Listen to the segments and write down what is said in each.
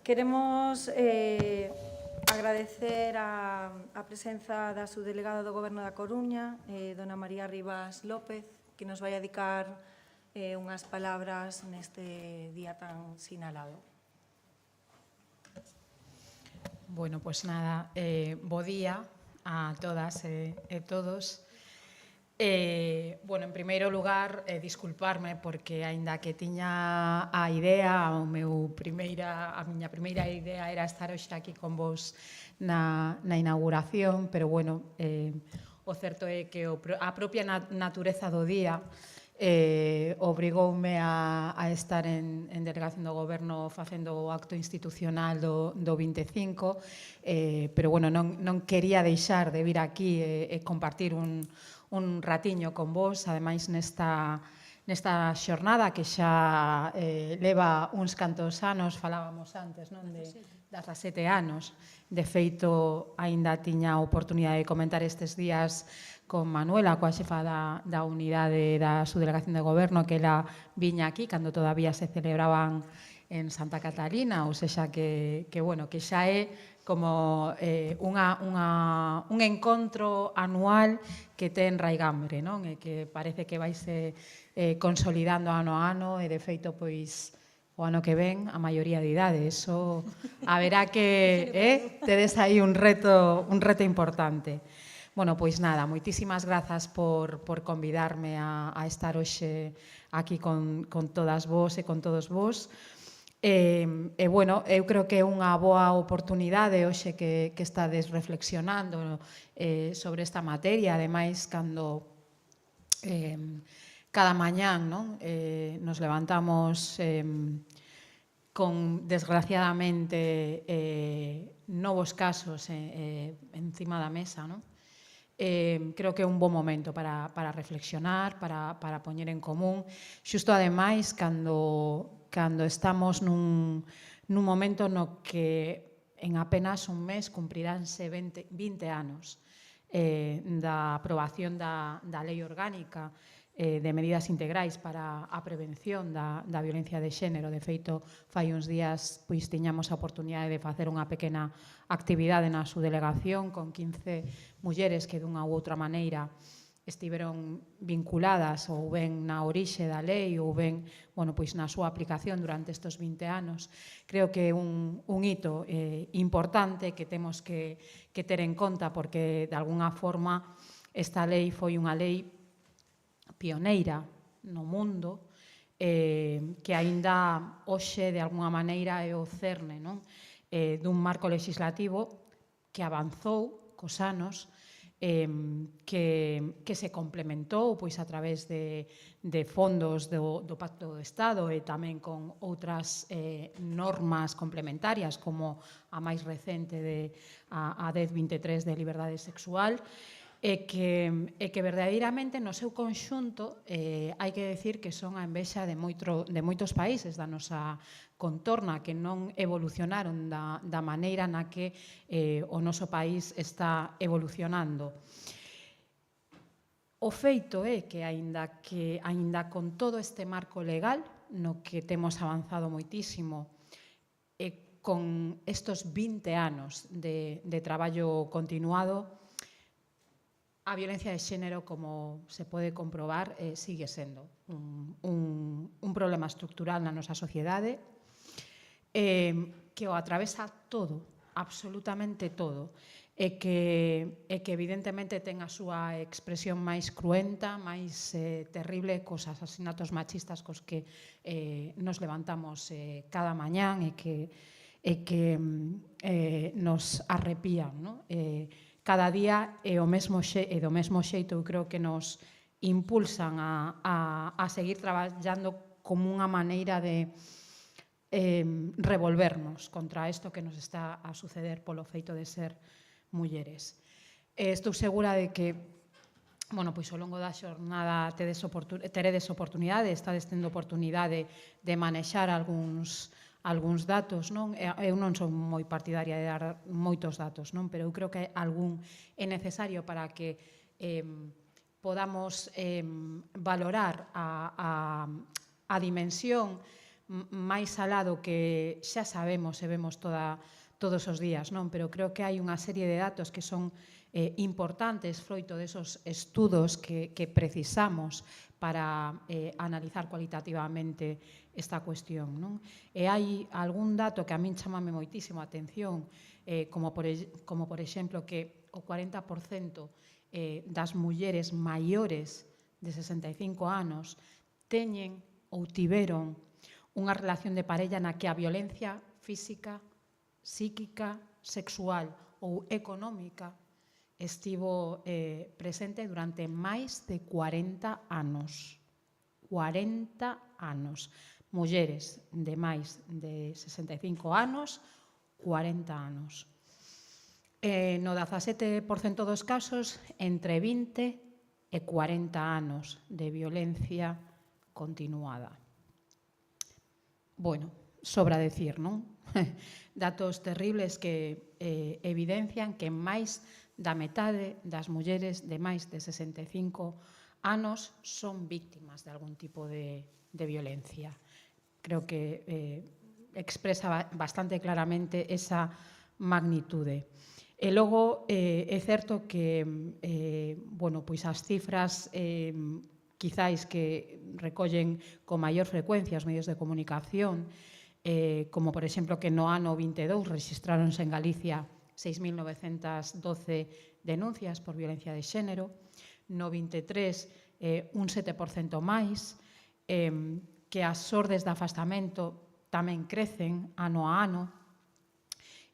Queremos agradecer a presenza da subdelegada do Goberno da Coruña, dona María Rivas López, que nos vai a dedicar unhas palabras neste día tan sinalado. Bueno, pois nada, bo día a todas e todos. Bueno, en primeiro lugar, disculparme porque, aínda que tiña a idea, a miña primeira idea era estar hoxe aquí con vos na inauguración, pero bueno, o certo é que a propia natureza do día obrigoume a estar en delegación do Goberno facendo o acto institucional do 25, pero bueno, non quería deixar de vir aquí e compartir un ratiño con vos, ademais nesta xornada que xa leva uns cantos anos, falábamos antes, non, de 17 anos. De feito, aínda tiña a oportunidade de comentar estes días con Manuela, coa xefa da unidade da subdelegación de Goberno, que ela viña aquí cando todavía se celebraban en Santa Catalina, ou sexa que bueno, que xa é como un encontro anual que ten raigambre, non? E que parece que vaise consolidando ano a ano e, de feito, pois, o ano que ven a maioría de idade. Eso haberá que tedes aí un reto importante. Bueno, pois nada, moitísimas grazas por convidarme a estar hoxe aquí con todas vos e con todos vos. Bueno, eu creo que é unha boa oportunidade hoxe que estades reflexionando sobre esta materia, ademais, cando cada mañán nos levantamos con, desgraciadamente, novos casos encima da mesa, non? Creo que é un bo momento para reflexionar, para poñer en común, xusto ademais cando estamos nun momento no que en apenas un mes cumpriránse 20 anos da aprobación da Lei Orgánica de medidas integrais para a prevención da violencia de xénero. De feito, fai uns días pois tiñamos a oportunidade de facer unha pequena actividade na subdelegación con 15 mulleres que dunha ou outra maneira estiveron vinculadas ou ben na orixe da lei ou ben, bueno, pois na súa aplicación durante estes 20 anos. Creo que é un hito importante que temos que ter en conta, porque de alguna forma esta lei foi unha lei pioneira no mundo, que aínda hoxe de alguna maneira é o cerne dun marco legislativo que avanzou cos anos, que se complementou pois a través de fondos do Pacto do Estado e tamén con outras normas complementarias, como a máis recente, a 1023 de liberdade sexual, e que verdadeiramente no seu conxunto hai que decir que son a envexa de moitos países da nosa contorna que non evolucionaron da maneira na que o noso país está evolucionando. O feito é que, aínda con todo este marco legal, no que temos avanzado moitísimo, e con estes 20 anos de traballo continuado, a violencia de xénero, como se pode comprobar, sigue sendo un problema estructural na nosa sociedade que o atravesa todo, absolutamente todo, e que evidentemente ten a súa expresión máis cruenta, máis terrible, cos asasinatos machistas cos que nos levantamos cada mañán e que nos arrepían, non? Cada día e do mesmo xeito, eu creo que nos impulsan a seguir traballando como unha maneira de revolvernos contra isto que nos está a suceder polo feito de ser mulleres. Estou segura de que, bueno, pois ao longo da xornada teredes oportunidade, estades tendo oportunidade de manexar algúns datos, non? Eu non son moi partidaria de dar moitos datos, non? Pero eu creo que algún é necesario para que podamos valorar a dimensión máis alá do que xa sabemos e vemos todos os días, non? Pero creo que hai unha serie de datos que son importantes froito desos estudos que precisamos para analizar cualitativamente esta cuestión, non? E hai algún dato que a min chamame moitísimo a atención, como por exemplo que o 40% das mulleres maiores de 65 anos teñen ou tiveron unha relación de parella na que a violencia física, psíquica, sexual ou económica estivo presente durante máis de 40 anos. 40 anos. Mulleres de máis de 65 anos, 40 anos. No 17% dos casos, entre 20 e 40 anos de violencia continuada. Bueno, sobra decir, non? Datos terribles que evidencian que máis da metade das mulleres de máis de 65 anos son víctimas de algún tipo de violencia. Creo que expresa bastante claramente esa magnitude. E logo é certo que as cifras quizáis que recollen con maior frecuencia os medios de comunicación, como por exemplo que no ano 22 rexistráronse en Galicia 6.912 denuncias por violencia de xénero, no 23 un 7% máis, que as ordes de afastamento tamén crecen ano a ano,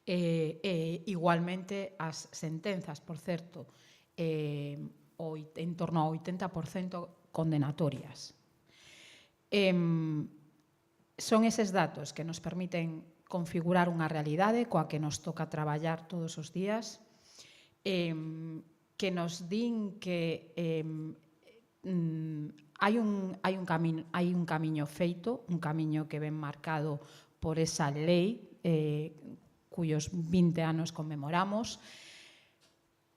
e igualmente as sentenzas, por certo, en torno ao 80% condenatorias. Son eses datos que nos permiten configurar unha realidade coa que nos toca traballar todos os días, que nos din que hai un camiño feito, un camiño que ven marcado por esa lei, cuyos 20 anos conmemoramos,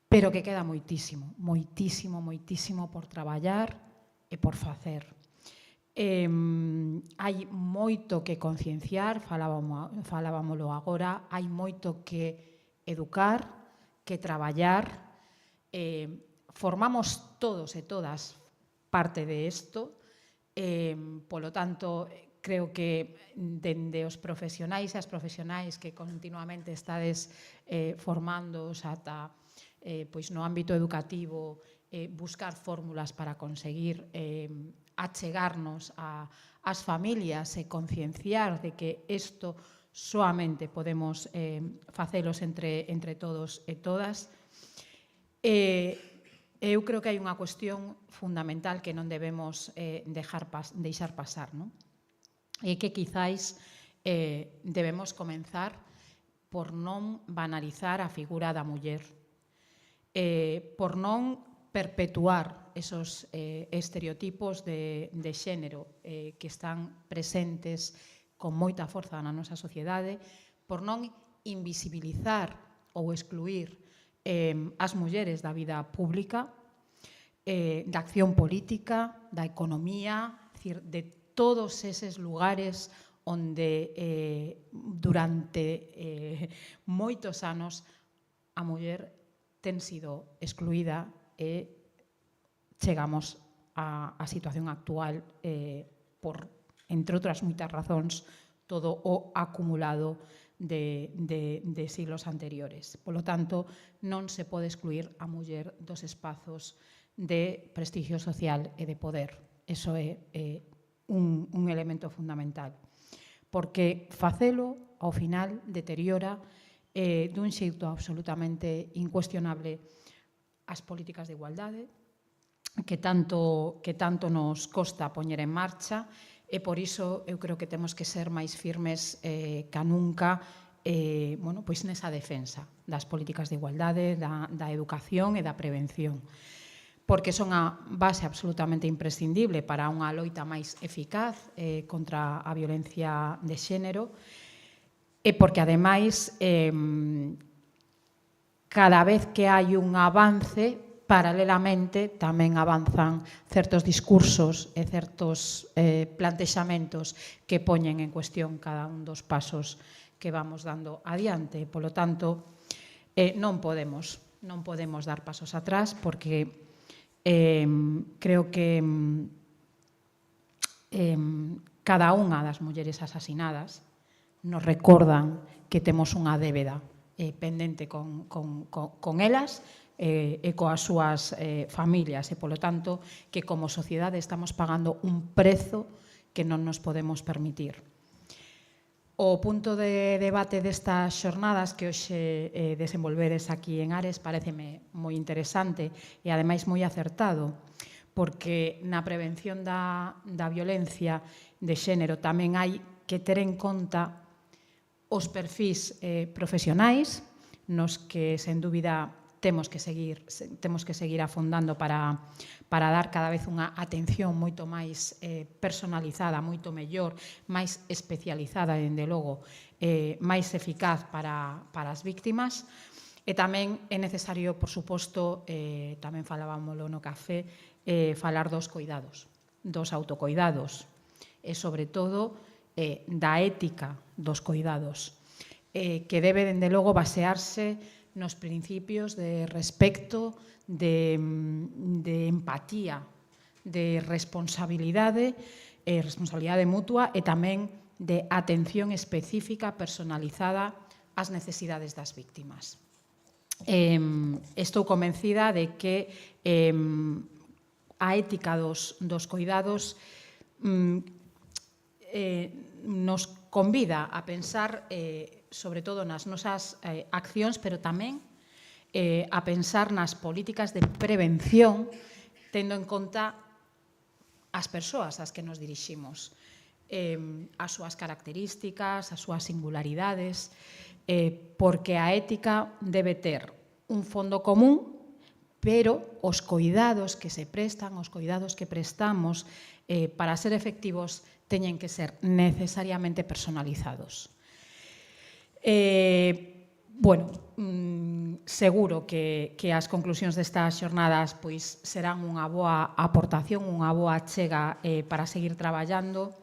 pero que queda moitísimo, moitísimo, moitísimo por traballar e por facer. Hai moito que concienciar, falábamolo agora, hai moito que educar, que traballar. Formamos todos e todas parte de isto, polo tanto, creo que dende os profesionais e as profesionais que continuamente estades formándoos ata no ámbito educativo, buscar fórmulas para conseguir achegarnos ás familias e concienciar de que isto soamente podemos facelos entre todos e todas. Eu creo que hai unha cuestión fundamental que non debemos deixar pasar, non? E que quizáis debemos comenzar por non banalizar a figura da muller, por non perpetuar esos estereotipos de xénero que están presentes con moita forza na nosa sociedade, por non invisibilizar ou excluir as mulleres da vida pública, da acción política, da economía, de todos eses lugares onde durante moitos anos a muller ten sido excluída e chegamos á situación actual por, entre outras moitas razóns, todo o acumulado de siglos anteriores. Polo tanto, non se pode excluir a muller dos espazos de prestigio social e de poder. Iso é un elemento fundamental. Porque facelo, ao final, deteriora dun xeito absolutamente incuestionable as políticas de igualdade, que tanto nos costa poñer en marcha, e por iso eu creo que temos que ser máis firmes ca nunca nesa defensa das políticas de igualdade, da educación e da prevención, porque son a base absolutamente imprescindible para unha loita máis eficaz contra a violencia de xénero, e porque, ademais, cada vez que hai un avance, paralelamente tamén avanzan certos discursos e certos plantexamentos que poñen en cuestión cada un dos pasos que vamos dando adiante. Polo tanto, non podemos dar pasos atrás porque creo que cada unha das mulleres asasinadas nos recordan que temos unha débeda pendente con elas e coas súas familias e, polo tanto, que como sociedade estamos pagando un prezo que non nos podemos permitir. O punto de debate destas xornadas que hoxe desenvolveres aquí en Ares pareceme moi interesante e, ademais, moi acertado, porque na prevención da violencia de xénero tamén hai que ter en conta os perfís profesionais nos que, sen dúbida, temos que seguir afondando para dar cada vez unha atención moito máis personalizada, moito mellor, máis especializada, dende logo, máis eficaz para as víctimas. E tamén é necesario, por suposto, tamén falábamoslo no café, falar dos coidados, dos autocoidados e, sobre todo, da ética dos coidados, que debe, dende logo, basearse nos principios de respecto, de empatía, de responsabilidade mutua e tamén de atención específica, personalizada ás necesidades das víctimas. Estou convencida de que a ética dos coidados nos convida a pensar sobre todo nas nosas accións, pero tamén a pensar nas políticas de prevención, tendo en conta as persoas ás que nos diriximos, as súas características, as súas singularidades, porque a ética debe ter un fondo común, pero os coidados que se prestan, os coidados que prestamos, para ser efectivos, teñen que ser necesariamente personalizados. Seguro que as conclusións destas xornadas serán unha boa aportación, unha boa achega para seguir traballando,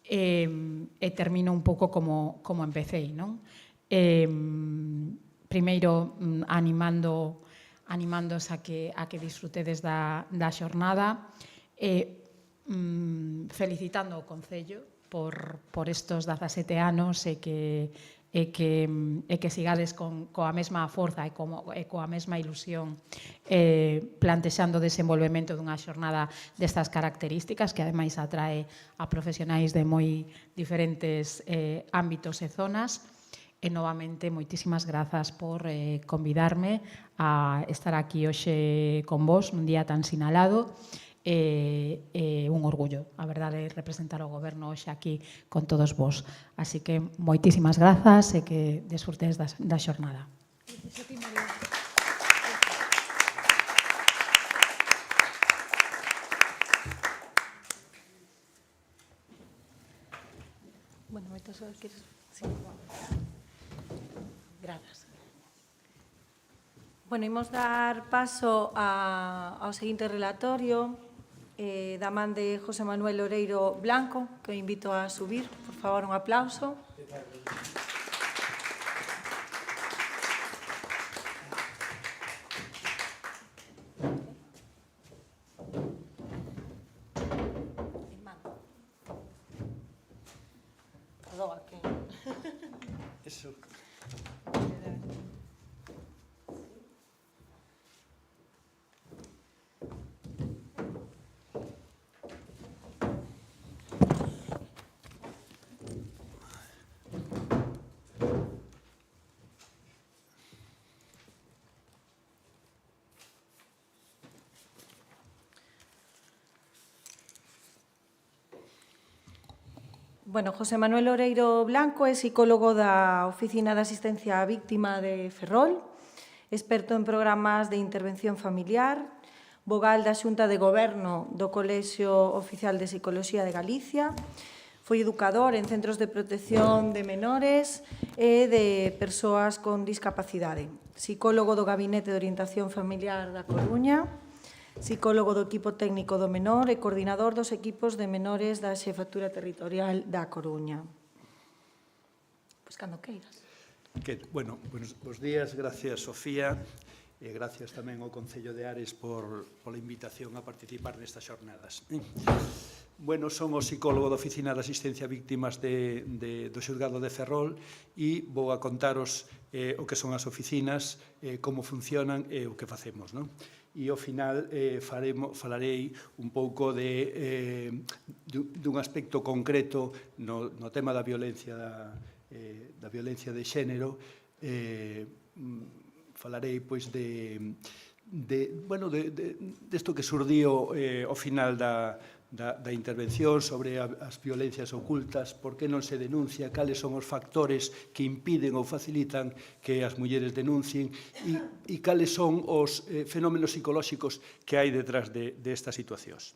e termino un pouco como empecéi, non? Primeiro, animándos a que disfrutedes da xornada, felicitando o Concello por estos 17 anos e que sigades coa mesma forza e coa mesma ilusión plantexando o desenvolvemento dunha xornada destas características, que ademais atrae a profesionais de moi diferentes ámbitos e zonas. E, novamente, moitísimas grazas por convidarme a estar aquí hoxe con vos nun día tan sinalado. Un orgullo, a verdade, representar o Goberno hoxe aquí con todos vos. Así que moitísimas grazas e que desfrutedes da xornada. Bueno, moitas horas queres... Sí. Grazas. Bueno, imos dar paso ao seguinte relatorio da man de José Manuel Oreiro Blanco, que o invito a subir. Por favor, un aplauso. Eso. Bueno, José Manuel Oreiro Blanco é psicólogo da Oficina de Asistencia á Víctima de Ferrol, experto en programas de intervención familiar, vogal da Xunta de Goberno do Colexio Oficial de Psicoloxía de Galicia, Foi educador en centros de protección de menores e de persoas con discapacidade. Psicólogo do Gabinete de Orientación Familiar da Coruña, psicólogo do equipo técnico do menor e coordinador dos equipos de menores da Xefatura Territorial da Coruña. Pois cando queiras. Bueno, bos días, gracias Sofía, e gracias tamén ao Concello de Ares pola invitación a participar nestas xornadas. Bueno, son o psicólogo da Oficina de Asistencia a Víctimas do Xulgado de Ferrol e vou a contaros o que son as oficinas, como funcionan e o que facemos, non? E ao final falarei un pouco dun aspecto concreto no tema da violencia de xénero. Falarei pois desto que surdiu ao final da intervención sobre as violencias ocultas, por que non se denuncia, cales son os factores que impiden ou facilitan que as mulleres denuncien e cales son os fenómenos psicolóxicos que hai detrás destas situacións.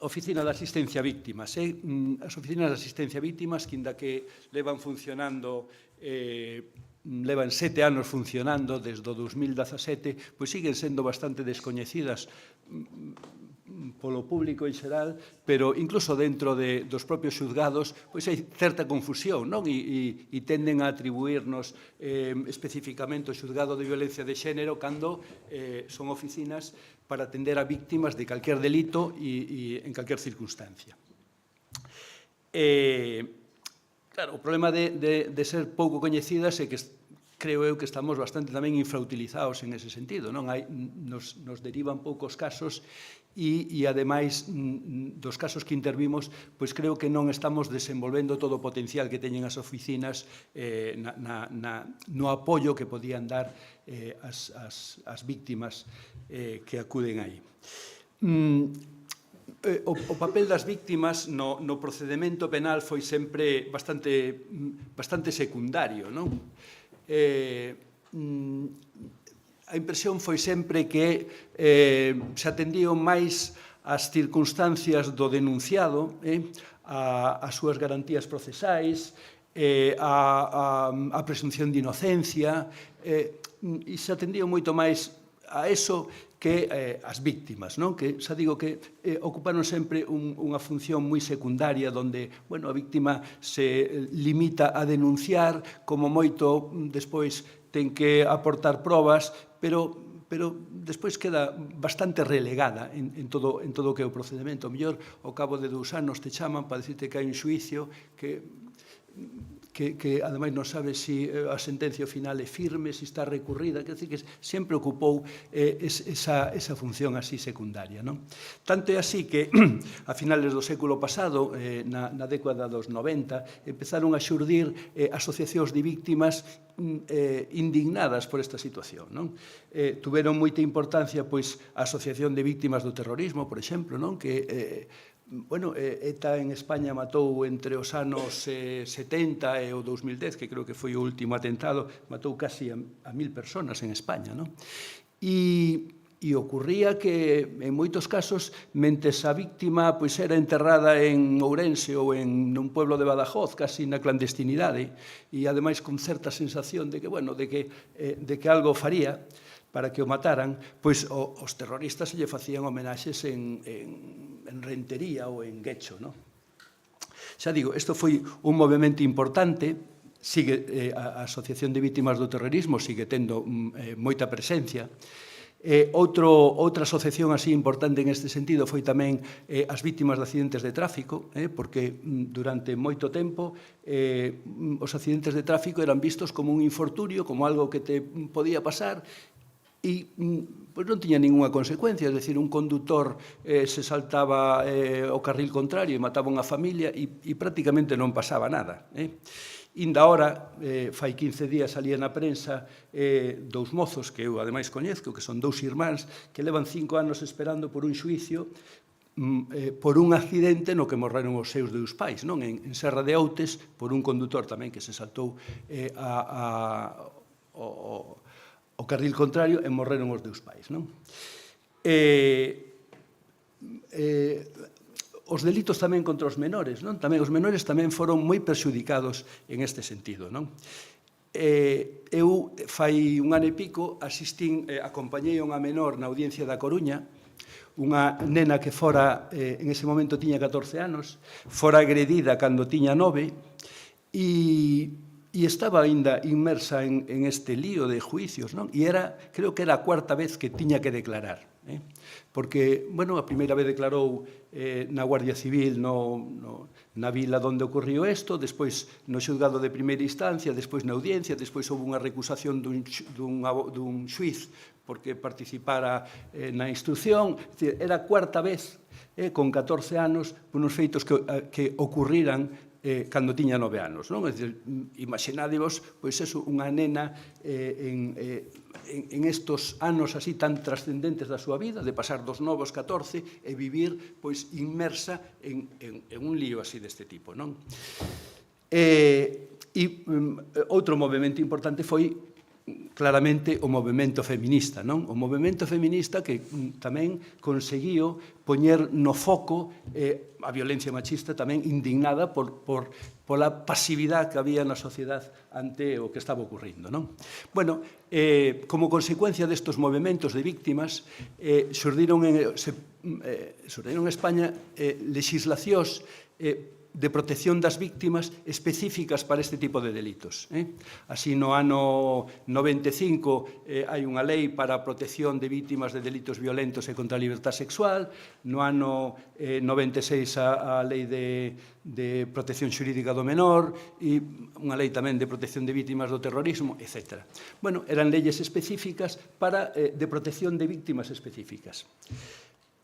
Oficina de Asistencia a Víctimas. As oficinas de Asistencia a Víctimas, que inda que levan 7 anos funcionando desde o 2017, pois siguen sendo bastante descoñecidas polo público en xeral, pero incluso dentro dos propios xulgados pois hai certa confusión, non? E tenden a atribuirnos especificamente o xulgado de violencia de xénero cando son oficinas para atender a víctimas de calquer delito e en calquer circunstancia. Claro, o problema de ser pouco coñecidas é que creo eu que estamos bastante tamén infrautilizados en ese sentido, non? Nos derivan poucos casos e, ademais, dos casos que intervimos, pois creo que non estamos desenvolvendo todo o potencial que teñen as oficinas no apoio que podían dar as víctimas que acuden aí. O papel das víctimas no procedemento penal foi sempre bastante secundario, non? A impresión foi sempre que se atendían máis as circunstancias do denunciado, as súas garantías procesais, a presunción de inocencia, e se atendían moito máis a eso que as víctimas, non? Que xa digo que ocuparon sempre unha función moi secundaria onde, bueno, a víctima se limita a denunciar, como moito despois ten que aportar probas, pero despois queda bastante relegada en todo o que é o procedimento. O mellor, ao cabo de 2 anos te chaman para dicirte que hai un xuicio que ademais non sabe se a sentencia final é firme, se está recurrida, quer dizer que sempre ocupou esa función así secundaria. Tanto é así que a finales do século pasado, na década dos 90, empezaron a xurdir asociacións de víctimas indignadas por esta situación. Tuveron moita importancia a Asociación de Víctimas do Terrorismo, por exemplo, que ETA en España matou entre os anos 70 e o 2010, que creo que foi o último atentado, matou casi a 1000 personas en España. E ocurría que, en moitos casos, mentes a víctima era enterrada en Ourense ou en un pueblo de Badajoz, casi na clandestinidade, e ademais con certa sensación de que algo faría para que o mataran, pois os terroristas se lle facían homenaxes en Rentería ou en Guecho. Xa digo, isto foi un movimento importante, a Asociación de Víctimas do Terrorismo sigue tendo moita presencia. Outra asociación así importante en este sentido foi tamén as víctimas de accidentes de tráfico, porque durante moito tempo os accidentes de tráfico eran vistos como un infortunio, como algo que te podía pasar, e non tiña ninguna consecuencia, é dicir, un condutor se saltaba o carril contrario e mataba unha familia e prácticamente non pasaba nada. Inda ahora, fai 15 días salía na prensa 2 mozos que eu ademais coñezco, que son 2 irmáns, que levan 5 anos esperando por un xuicio por un accidente no que morreron os seus 2 pais, en Serra de Outes, por un condutor tamén que se saltou o carril contrario e morreron os 2 pais. os delitos tamén contra os menores, non? Tamén os menores tamén foron moi perxudicados en este sentido, non? Eu, fai un ano e pico, acompañei unha menor na Audiencia da Coruña, unha nena que fora, en ese momento tiña 14 anos, fora agredida cando tiña 9, e estaba aínda inmersa en este lío de juicios, non? E creo que era a cuarta vez que tiña que declarar, porque, bueno, a primeira vez declarou na Guardia Civil na vila onde ocorriu isto, despois no xulgado de primeira instancia, despois na audiencia, despois houve unha recusación dun xuiz porque participara na instrucción. Era a cuarta vez, con 14 anos, unos feitos que ocurriran cando tiña 9 anos, non? É dicir, imaginádevos, pois eso, unha nena en estos anos así tan trascendentes da súa vida, de pasar dos 9 aos 14 e vivir pois inmersa en un lío así deste tipo, non? Outro movimento importante foi claramente o movimento feminista, non? O movimento feminista que tamén conseguiu poñer no foco a violencia machista, tamén indignada pola pasividade que había na sociedade ante o que estaba ocurrindo, non? Bueno, como consecuencia destos movimentos de víctimas, xurdiron en España legislacións de protección das víctimas específicas para este tipo de delitos. Así, no ano 95 hai unha lei para a protección de víctimas de delitos violentos e contra a libertad sexual, no ano 96 a lei de protección xurídica do menor e unha lei tamén de protección de víctimas do terrorismo, etc. Bueno, eran leyes específicas de protección de víctimas específicas.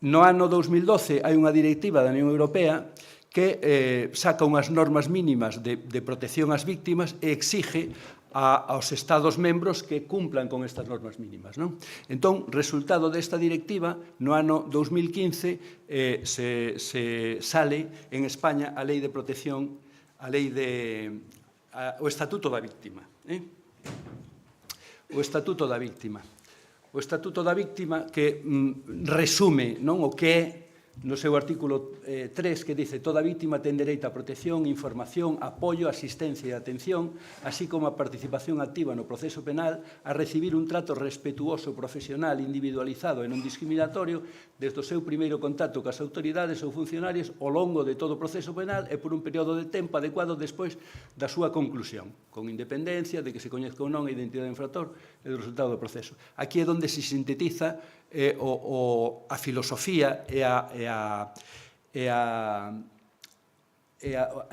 No ano 2012 hai unha directiva da Unión Europea que saca unhas normas mínimas de protección ás víctimas e exige aos Estados membros que cumplan con estas normas mínimas, non? Entón, resultado desta directiva, no ano 2015 se sale en España a lei de protección, o Estatuto da Víctima. O Estatuto da Víctima. O Estatuto da Víctima que resume o que é no seu artículo 3, que dice: toda víctima ten dereito a protección, información, apoio, asistencia e atención, así como a participación activa no proceso penal, a recibir un trato respetuoso, profesional, individualizado e non discriminatorio desde o seu primeiro contacto coas autoridades ou funcionarios ao longo de todo o proceso penal e por un período de tempo adecuado despois da súa conclusión, con independencia de que se coñezca ou non a identidade do infractor e do resultado do proceso. Aquí é onde se sintetiza a filosofía e a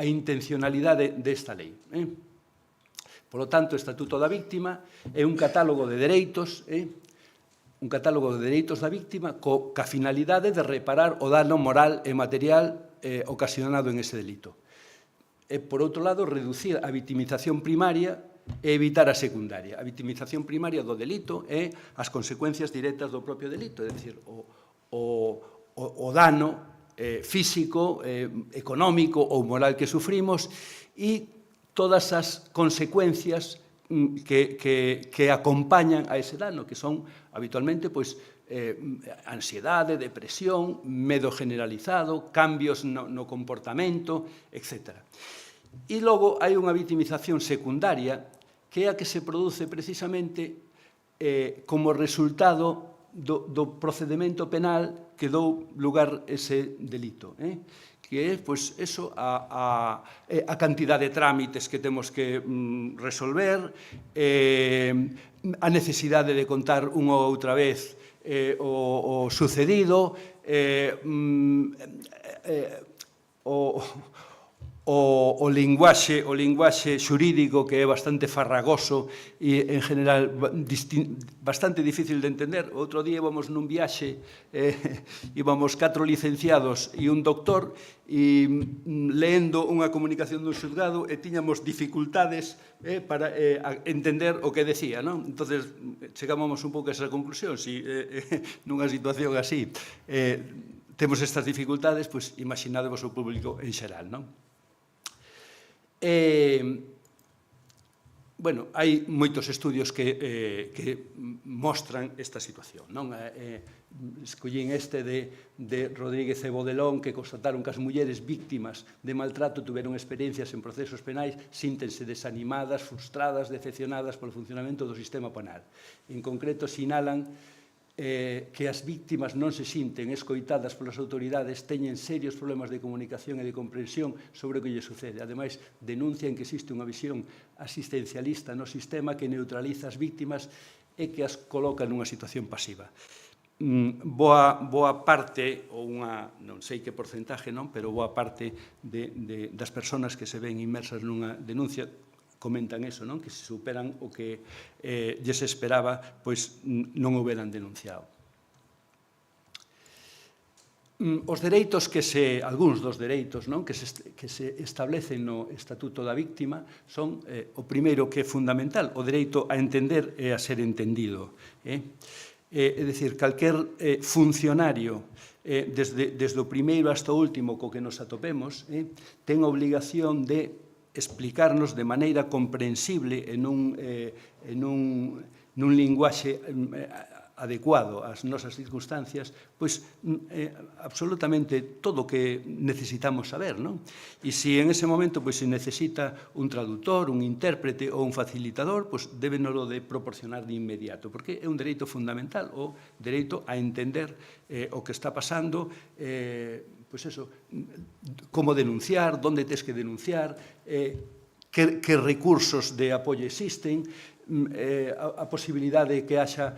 intencionalidade desta lei. Por lo tanto, o Estatuto da Víctima é un catálogo de dereitos, da víctima ca finalidade de reparar o dano moral e material ocasionado en ese delito. E, por outro lado, reducir a vitimización primaria e evitar a secundaria. A vitimización primaria do delito é as consecuencias directas do propio delito, é dicir, o dano físico, económico ou moral que sufrimos e todas as consecuencias que acompañan a ese dano, que son habitualmente ansiedade, depresión, medo generalizado, cambios no comportamento, etc. E logo hai unha vitimización secundaria que é a que se produce precisamente como resultado do procedimento penal que dou lugar ese delito, que é, pois, eso, a cantidade de trámites que temos que resolver, a necesidade de contar unha ou outra vez o sucedido, o linguaxe xurídico que é bastante farragoso e, en general, bastante difícil de entender. Outro día íbamos nun viaxe, íbamos 4 licenciados e un doctor, e leendo unha comunicación dun xulgado e tiñamos dificultades para entender o que decía, non? Entón, chegábamos un pouco a esa conclusión. Si nunha situación así temos estas dificultades, pois imaginadevos o público en xeral, non? Bueno, hai moitos estudios que mostran esta situación, non? Escollín este de Rodríguez e Bodelón, que constataron que as mulleres víctimas de maltrato tiveron experiencias en procesos penais, síntense desanimadas, frustradas, decepcionadas polo funcionamento do sistema penal. En concreto, sinalan que as víctimas non se sinten escoitadas polas autoridades, teñen serios problemas de comunicación e de comprensión sobre o que lle sucede. Ademais, denuncian que existe unha visión asistencialista no sistema que neutraliza as víctimas e que as coloca nunha situación pasiva. Boa parte, ou unha, non sei que porcentaje, non, pero boa parte das persoas que se ven inmersas nunha denuncia comentan eso, non? Que se superan o que lles esperaba, pois non o hubieran denunciado. Os dereitos algúns dos dereitos que se establecen no Estatuto da Víctima son o primeiro que é fundamental, o dereito a entender e a ser entendido. É dicir, calquer funcionario, desde o primeiro hasta o último co que nos atopemos, ten a obligación de explicarnos de maneira comprensible en un linguaxe adecuado ás nosas circunstancias, pois absolutamente todo o que necesitamos saber, non? E se en ese momento pois se necesita un traductor, un intérprete ou un facilitador, pois débenolo de proporcionar de inmediato, porque é un dereito fundamental, o dereito a entender o que está pasando, pois eso, como denunciar, onde tes que denunciar, que recursos de apoio existen, a posibilidade de que haxa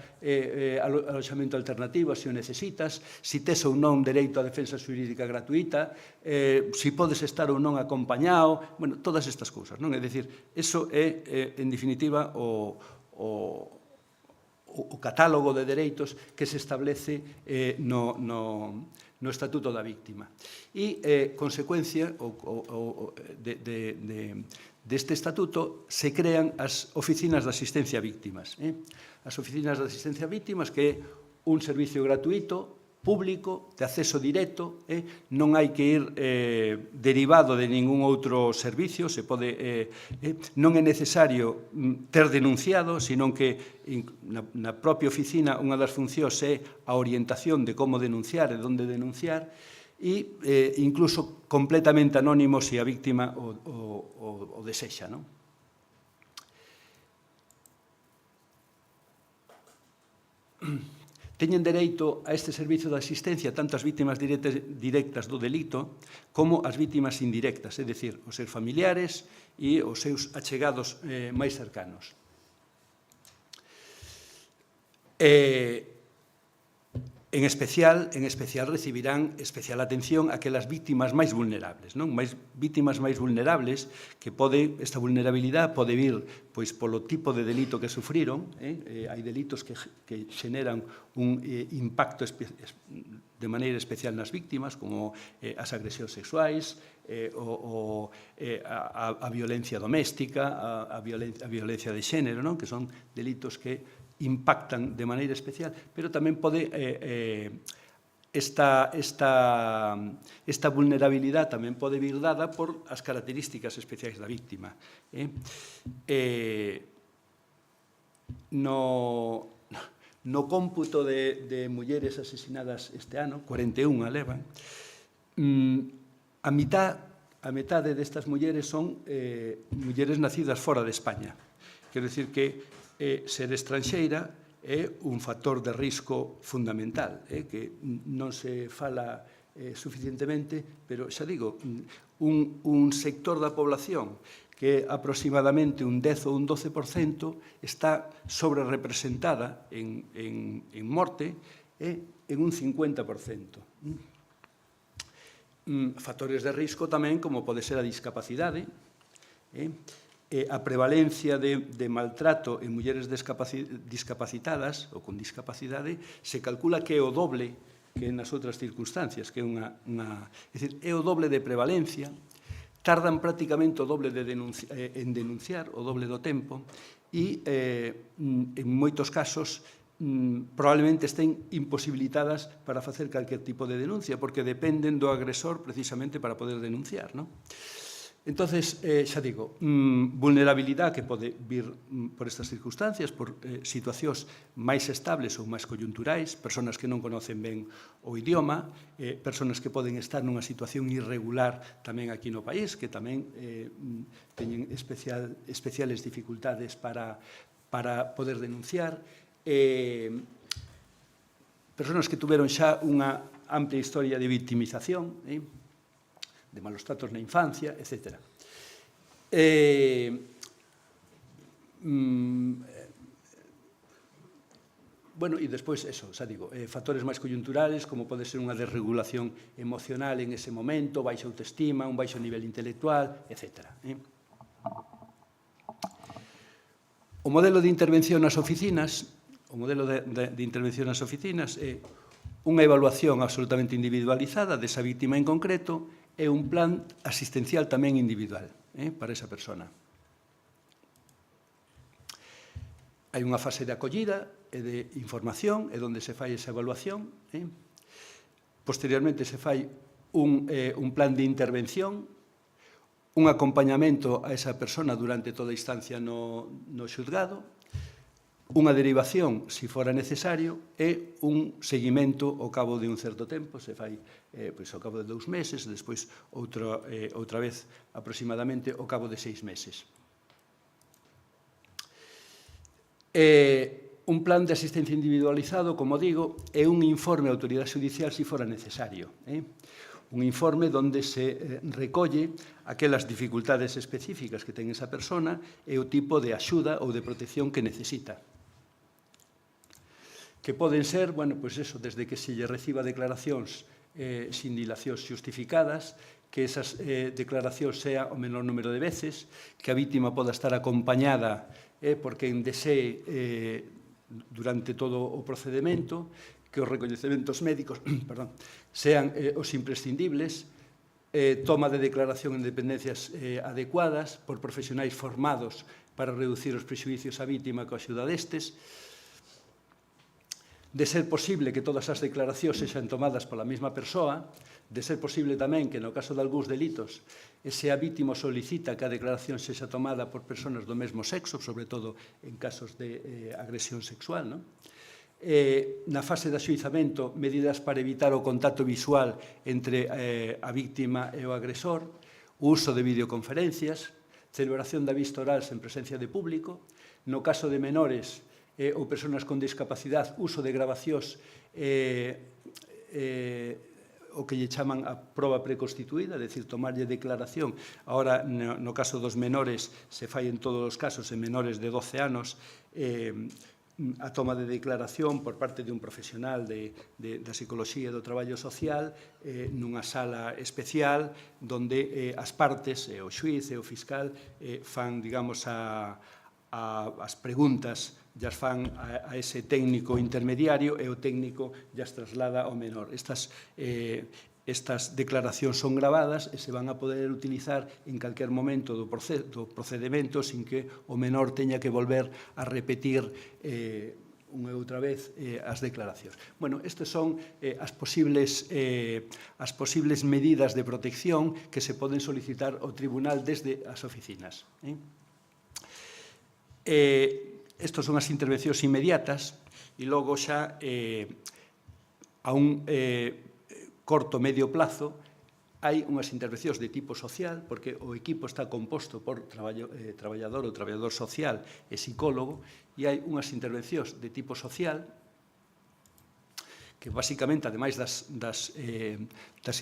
aloxamento alternativo, se o necesitas, se tes ou non dereito a defensa xurídica gratuita, se podes estar ou non acompañado, bueno, todas estas cousas, non? É dicir, eso é, en definitiva, o catálogo de dereitos que se establece no Estatuto da Víctima. E, consecuencia deste estatuto, se crean as oficinas de asistencia a víctimas. As oficinas de asistencia a víctimas, que é un servicio gratuito, público, de acceso directo, non hai que ir derivado de ningún outro servicio, non é necesario ter denunciado, senón que na propia oficina unha das funcións é a orientación de como denunciar e onde denunciar, e incluso completamente anónimo se a víctima o desexa, non? Teñen dereito a este servizo de asistencia tanto as vítimas directas do delito como as vítimas indirectas, é dicir, os seus familiares e os seus achegados máis cercanos. En especial recibirán especial atención aquelas vítimas máis vulnerables, non? Vítimas máis vulnerables que esta vulnerabilidade pode vir pois polo tipo de delito que sufriron, hai delitos que xeneran un impacto de maneira especial nas vítimas, como as agresións sexuais, a violencia doméstica, a violencia de xénero, non? Que son delitos que impactan de maneira especial, pero tamén pode esta vulnerabilidade tamén pode vir dada por as características especiais da víctima. No cómputo de mulleres asesinadas este ano, 41 levan, a metade destas mulleres son mulleres nacidas fora de España. Quero dicir que ser estranxeira é un factor de risco fundamental, que non se fala suficientemente, pero xa digo, un sector da población que aproximadamente un 10 ou un 12% está sobre-representada en morte en un 50%. Factores de risco tamén, como pode ser a discapacidade, a prevalencia de maltrato en mulleres discapacitadas ou con discapacidade se calcula que é o doble que nas outras circunstancias, que é é o doble de prevalencia, tardan prácticamente o doble en denunciar, o doble do tempo, e en moitos casos probablemente estén imposibilitadas para facer calquer tipo de denuncia, porque dependen do agresor precisamente para poder denunciar, non? Entonces, xa digo, vulnerabilidade que pode vir por estas circunstancias, por situacións máis estables ou máis coyunturais, persoas que non conocen ben o idioma, persoas que poden estar nunha situación irregular tamén aquí no país, que tamén teñen especiales dificultades para poder denunciar, persoas que tuveron xa unha amplia historia de victimización, de malos tratos na infancia, etc. Bueno, e despois, eso, xa digo, factores máis coyunturales, como pode ser unha desregulación emocional en ese momento, baixa autoestima, un baixo nivel intelectual, etc. O modelo de intervención nas oficinas, é unha evaluación absolutamente individualizada desa vítima en concreto, é un plan asistencial tamén individual para esa persona. Hai unha fase de acollida e de información, é onde se fai esa evaluación. Posteriormente se fai un plan de intervención, un acompañamento a esa persona durante toda a instancia no xulgado, unha derivación, se fora necesario, e un seguimento ao cabo de un certo tempo, se fai ao cabo de 2 meses, despois outra vez aproximadamente ao cabo de 6 meses. Un plan de asistencia individualizado, como digo, é un informe á autoridade judicial se fora necesario. Un informe onde se recolle aquelas dificultades específicas que ten esa persona e o tipo de axuda ou de protección que necesita. Que poden ser, bueno, pois eso, desde que se lle reciba declaracións sin dilacións justificadas, que esas declaracións sea o menor número de veces, que a vítima poda estar acompañada por quen desee durante todo o procedimento, que os recoñecementos médicos sean os imprescindibles, toma de declaración en dependencias adecuadas por profesionais formados para reducir os prexuicios á vítima coa axuda destes, de ser posible que todas as declaracións sexan tomadas pola mesma persoa, de ser posible tamén que no caso de algúns delitos se a vítima solicita que a declaración sexa tomada por persoas do mesmo sexo, sobre todo en casos de agresión sexual. Na fase de axuizamento, medidas para evitar o contacto visual entre a vítima e o agresor, o uso de videoconferencias, celebración da vista oral sen presencia de público, no caso de menores ou persoas con discapacidade, uso de grabacións o que lle chaman a proba preconstituída, é dicir, tomarlle declaración. Ahora, no caso dos menores, se fai en todos os casos, en menores de 12 anos, a toma de declaración por parte de un profesional da psicoloxía e do traballo social nunha sala especial onde as partes, o xuíz e o fiscal, fan, digamos, as preguntas as fan a ese técnico intermediario e o técnico as traslada ao menor. Estas declaracións son gravadas e se van a poder utilizar en calquer momento do procedimento sin que o menor teña que volver a repetir unha e outra vez as declaracións. Bueno, estas son as posibles medidas de protección que se poden solicitar ao tribunal desde as oficinas. Estas son as intervencións inmediatas e logo xa a un corto medio plazo hai unhas intervencións de tipo social porque o equipo está composto por traballador ou traballador social e psicólogo e hai unhas intervencións de tipo social que basicamente, ademais das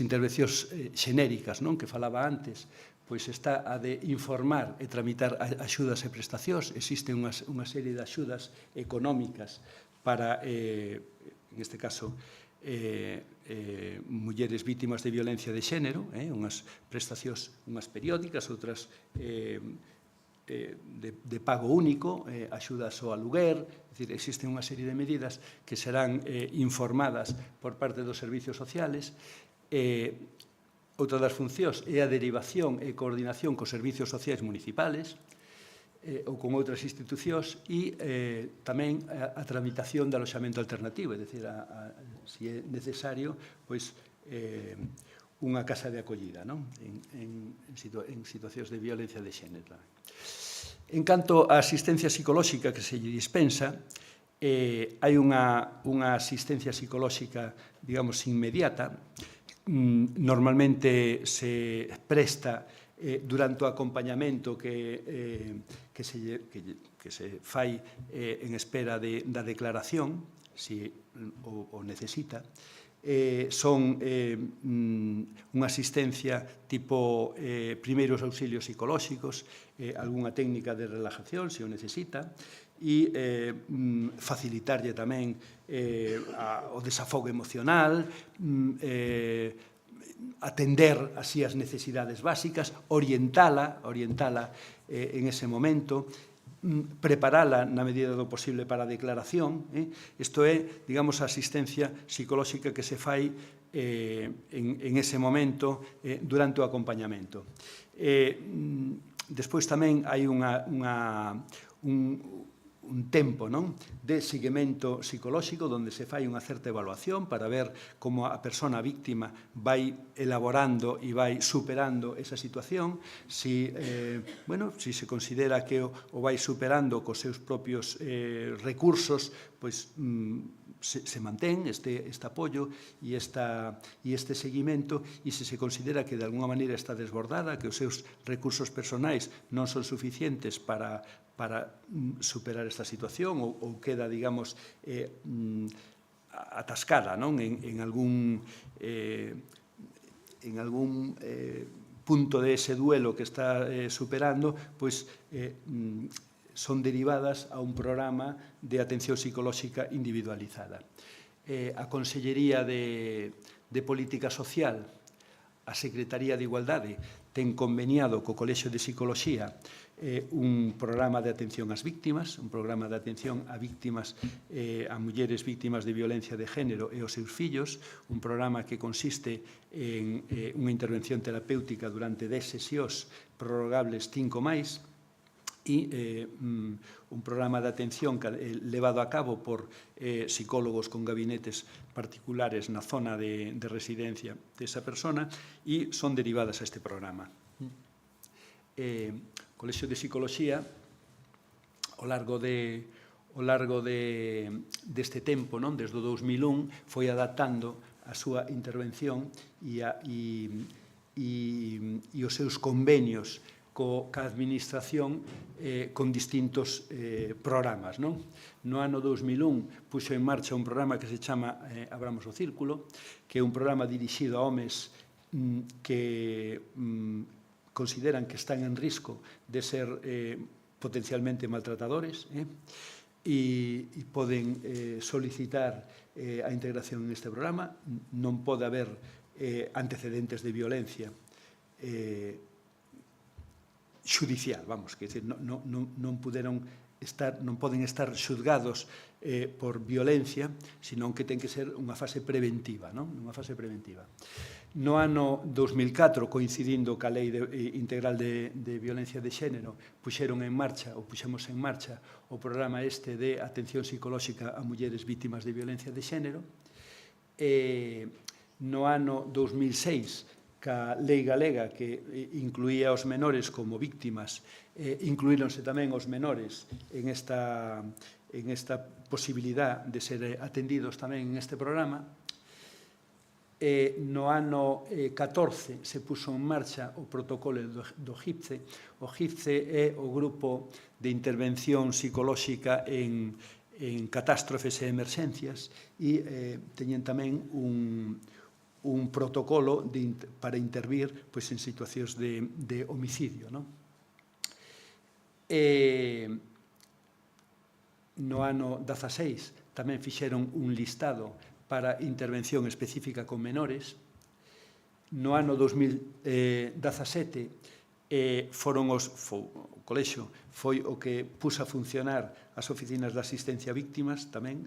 intervencións xenéricas que falaba antes, pois está a de informar e tramitar axudas e prestacións. Existe unha serie de axudas económicas para, en este caso, mulleres vítimas de violencia de xénero, unhas prestacións, unhas periódicas, outras de pago único, axudas ao aluguer, é dicir, existen unha serie de medidas que serán informadas por parte dos servicios sociales. Outra das funcións é a derivación e coordinación cos servicios sociais municipales ou con outras institucións e tamén a tramitación de aloxamento alternativo, é dicir, se é necesario, pois unha casa de acollida, non? En situacións de violencia de xénero. En canto á asistencia psicolóxica que se lle dispensa, hai unha asistencia psicolóxica, digamos, inmediata. Normalmente se presta durante o acompañamento que se fai en espera da declaración, se o necesita. Son unha asistencia tipo primeiros auxilios psicolóxicos, algunha técnica de relajación, se o necesita, e facilitarlle tamén o desafogo emocional, atender así as necesidades básicas, orientala en ese momento, preparala na medida do posible para a declaración. Isto é, digamos, a asistencia psicolóxica que se fai en ese momento durante o acompañamento. Despois tamén hai un tempo de seguimento psicolóxico onde se fai unha certa evaluación para ver como a persona víctima vai elaborando e vai superando esa situación, se se considera que o vai superando cos seus propios recursos, pois se mantén este apoio e este seguimento, e se considera que de alguna maneira está desbordada, que os seus recursos personais non son suficientes para superar esta situación ou queda, digamos, atascada en algún punto de ese duelo que está superando, pois son derivadas a un programa de atención psicolóxica individualizada. A Consellería de Política Social, a Secretaría de Igualdade, ten conveniado co Colexio de Psicoloxía un programa de atención ás víctimas, un programa de atención a víctimas, a mulleres víctimas de violencia de género e aos seus fillos, un programa que consiste en unha intervención terapéutica durante 10 sesións prorrogables 5 máis, e un programa de atención levado a cabo por psicólogos con gabinetes particulares na zona de residencia desa persona, e son derivadas a este programa. O Colexio de Psicoloxía, ao largo deste tempo, desde o 2001, foi adaptando a súa intervención e os seus convenios ca administración con distintos programas. No ano 2001 puxo en marcha un programa que se chama Abramos o Círculo, que é un programa dirixido a homes que consideran que están en risco de ser potencialmente maltratadores e poden solicitar a integración en este programa. Non pode haber antecedentes de violencia xudicial, que decir, non poden estar xuzgados por violencia, senón que ten que ser unha fase preventiva, unha fase preventiva. No ano 2004, coincidindo ca Lei Integral de Violencia de Xénero, puxemos en marcha o programa este de atención psicolóxica a mulleres víctimas de violencia de xénero. No ano 2006, ca Lei Galega, que incluía os menores como víctimas, incluíronse tamén os menores en esta posibilidad de ser atendidos tamén en este programa. No ano 14 se puxo en marcha o protocolo do GIPCE. O GIPCE é o Grupo de Intervención Psicolóxica en Catástrofes e Emerxencias, e teñen tamén un protocolo para intervir en situacións de homicidio. No ano 16 tamén fixeron un listado para intervención específica con menores. No ano 2017 o colexio foi o que puxo a funcionar as oficinas de asistencia a víctimas tamén,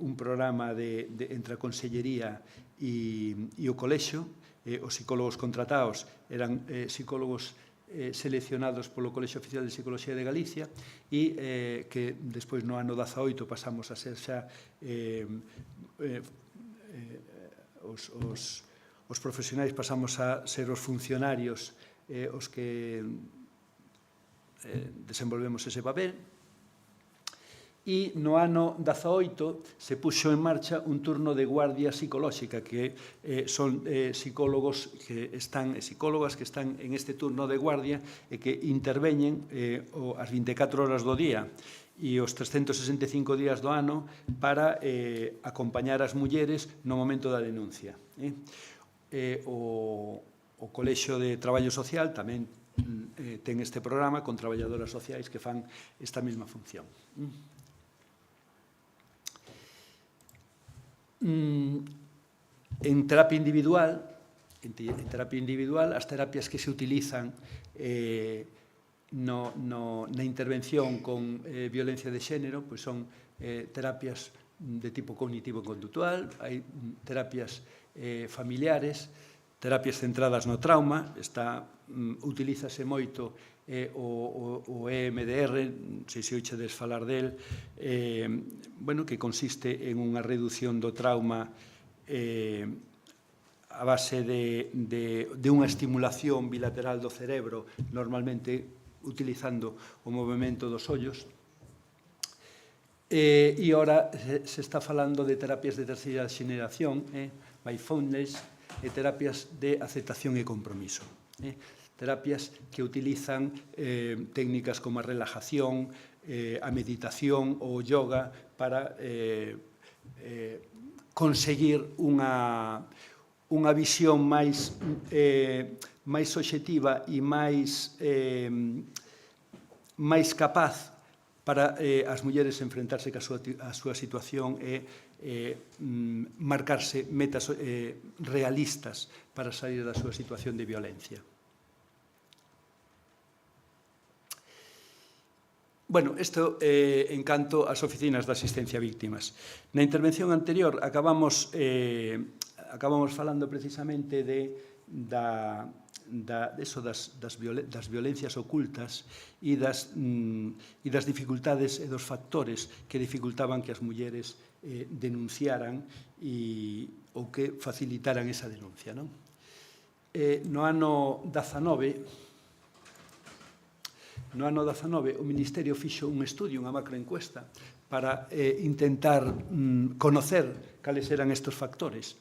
un programa entre a Consellería e o colexio. Os psicólogos contratados eran psicólogos seleccionados polo Colexio Oficial de Psicoloxía de Galicia, e que despois no ano 18 pasamos a ser xa os os profesionais pasamos a ser os funcionarios os que desenvolvemos ese papel. E no ano 18 se puxo en marcha un turno de guardia psicolóxica, que son psicólogos que están, psicólogas que están en este turno de guardia e que interveñen as 24 horas do día e os 365 días do ano para acompañar as mulleres no momento da denuncia. O Colexio de Traballo Social tamén ten este programa con traballadoras sociais que fan esta mesma función. En terapia individual, as terapias que se utilizan na intervención con violencia de xénero son terapias de tipo cognitivo-conductual, hai terapias familiares, terapias centradas no trauma, utilízase moito o EMDR, non sei se oichedes falar del, que consiste en unha reducción do trauma a base de unha estimulación bilateral do cerebro, normalmente utilizando o movimento dos ollos. E ora se está falando de terapias de terceira xeneración, mindfulness, e terapias de aceptación e compromiso. Terapias que utilizan técnicas como a relajación, a meditación ou yoga para conseguir unha visión máis obxectiva e máis capaz para as mulleres enfrentarse ca súa situación e marcarse metas realistas para sair da súa situación de violencia. Isto en canto ás oficinas de asistencia a víctimas. Na intervención anterior acabamos falando precisamente das violencias ocultas e das dificultades e dos factores que dificultaban que as mulleres denunciaran ou que facilitaran esa denuncia. No ano 19, o Ministerio fixo un estudio, unha macroencuesta, para intentar conocer cales eran estes factores.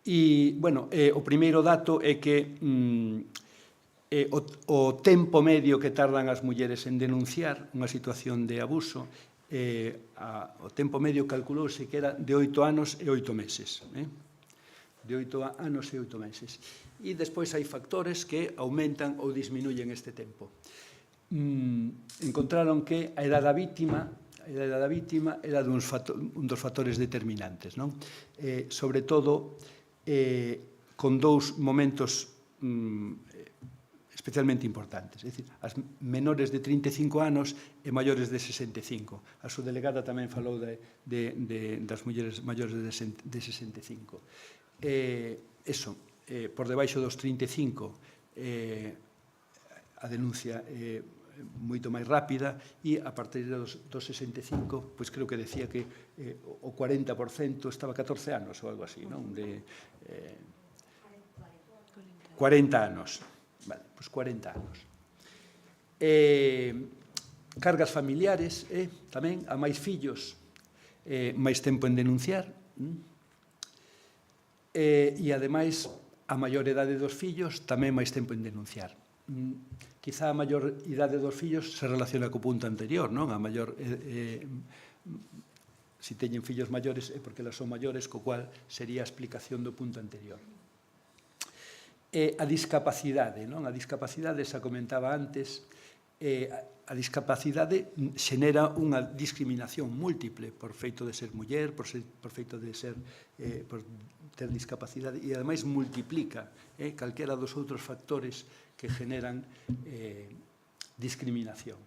E, o primeiro dato é que o tempo medio que tardan as mulleres en denunciar unha situación de abuso, o tempo medio calculouse que era de 8 anos e 8 meses. De 8 anos e 8 meses. E despois hai factores que aumentan ou disminuyen este tempo. Encontraron que a idade da vítima era un dos factores determinantes, sobre todo con dous momentos especialmente importantes, é dicir, as menores de 35 anos e maiores de 65. A subdelegada tamén falou das mulleres maiores de 65. Por debaixo dos 35 a denuncia é moito máis rápida e a partir dos 65, pois creo que decía que o 40% estaba 14 anos ou algo así, non? De 40 anos. Vale, pois 40 anos. Cargas familiares, tamén, a máis fillos, máis tempo en denunciar, e, ademais, a maior idade dos fillos tamén máis tempo en denunciar. Quizá a maior idade dos fillos se relaciona co punto anterior, non? A maior, se teñen fillos maiores é porque elas son maiores, co cual sería a explicación do punto anterior. A discapacidade, non? A discapacidade, xa comentaba antes, a discapacidade xenera unha discriminación múltiple por feito de ser muller, por feito de ser por ter discapacidade e, ademais, multiplica calquera dos outros factores que generan discriminación.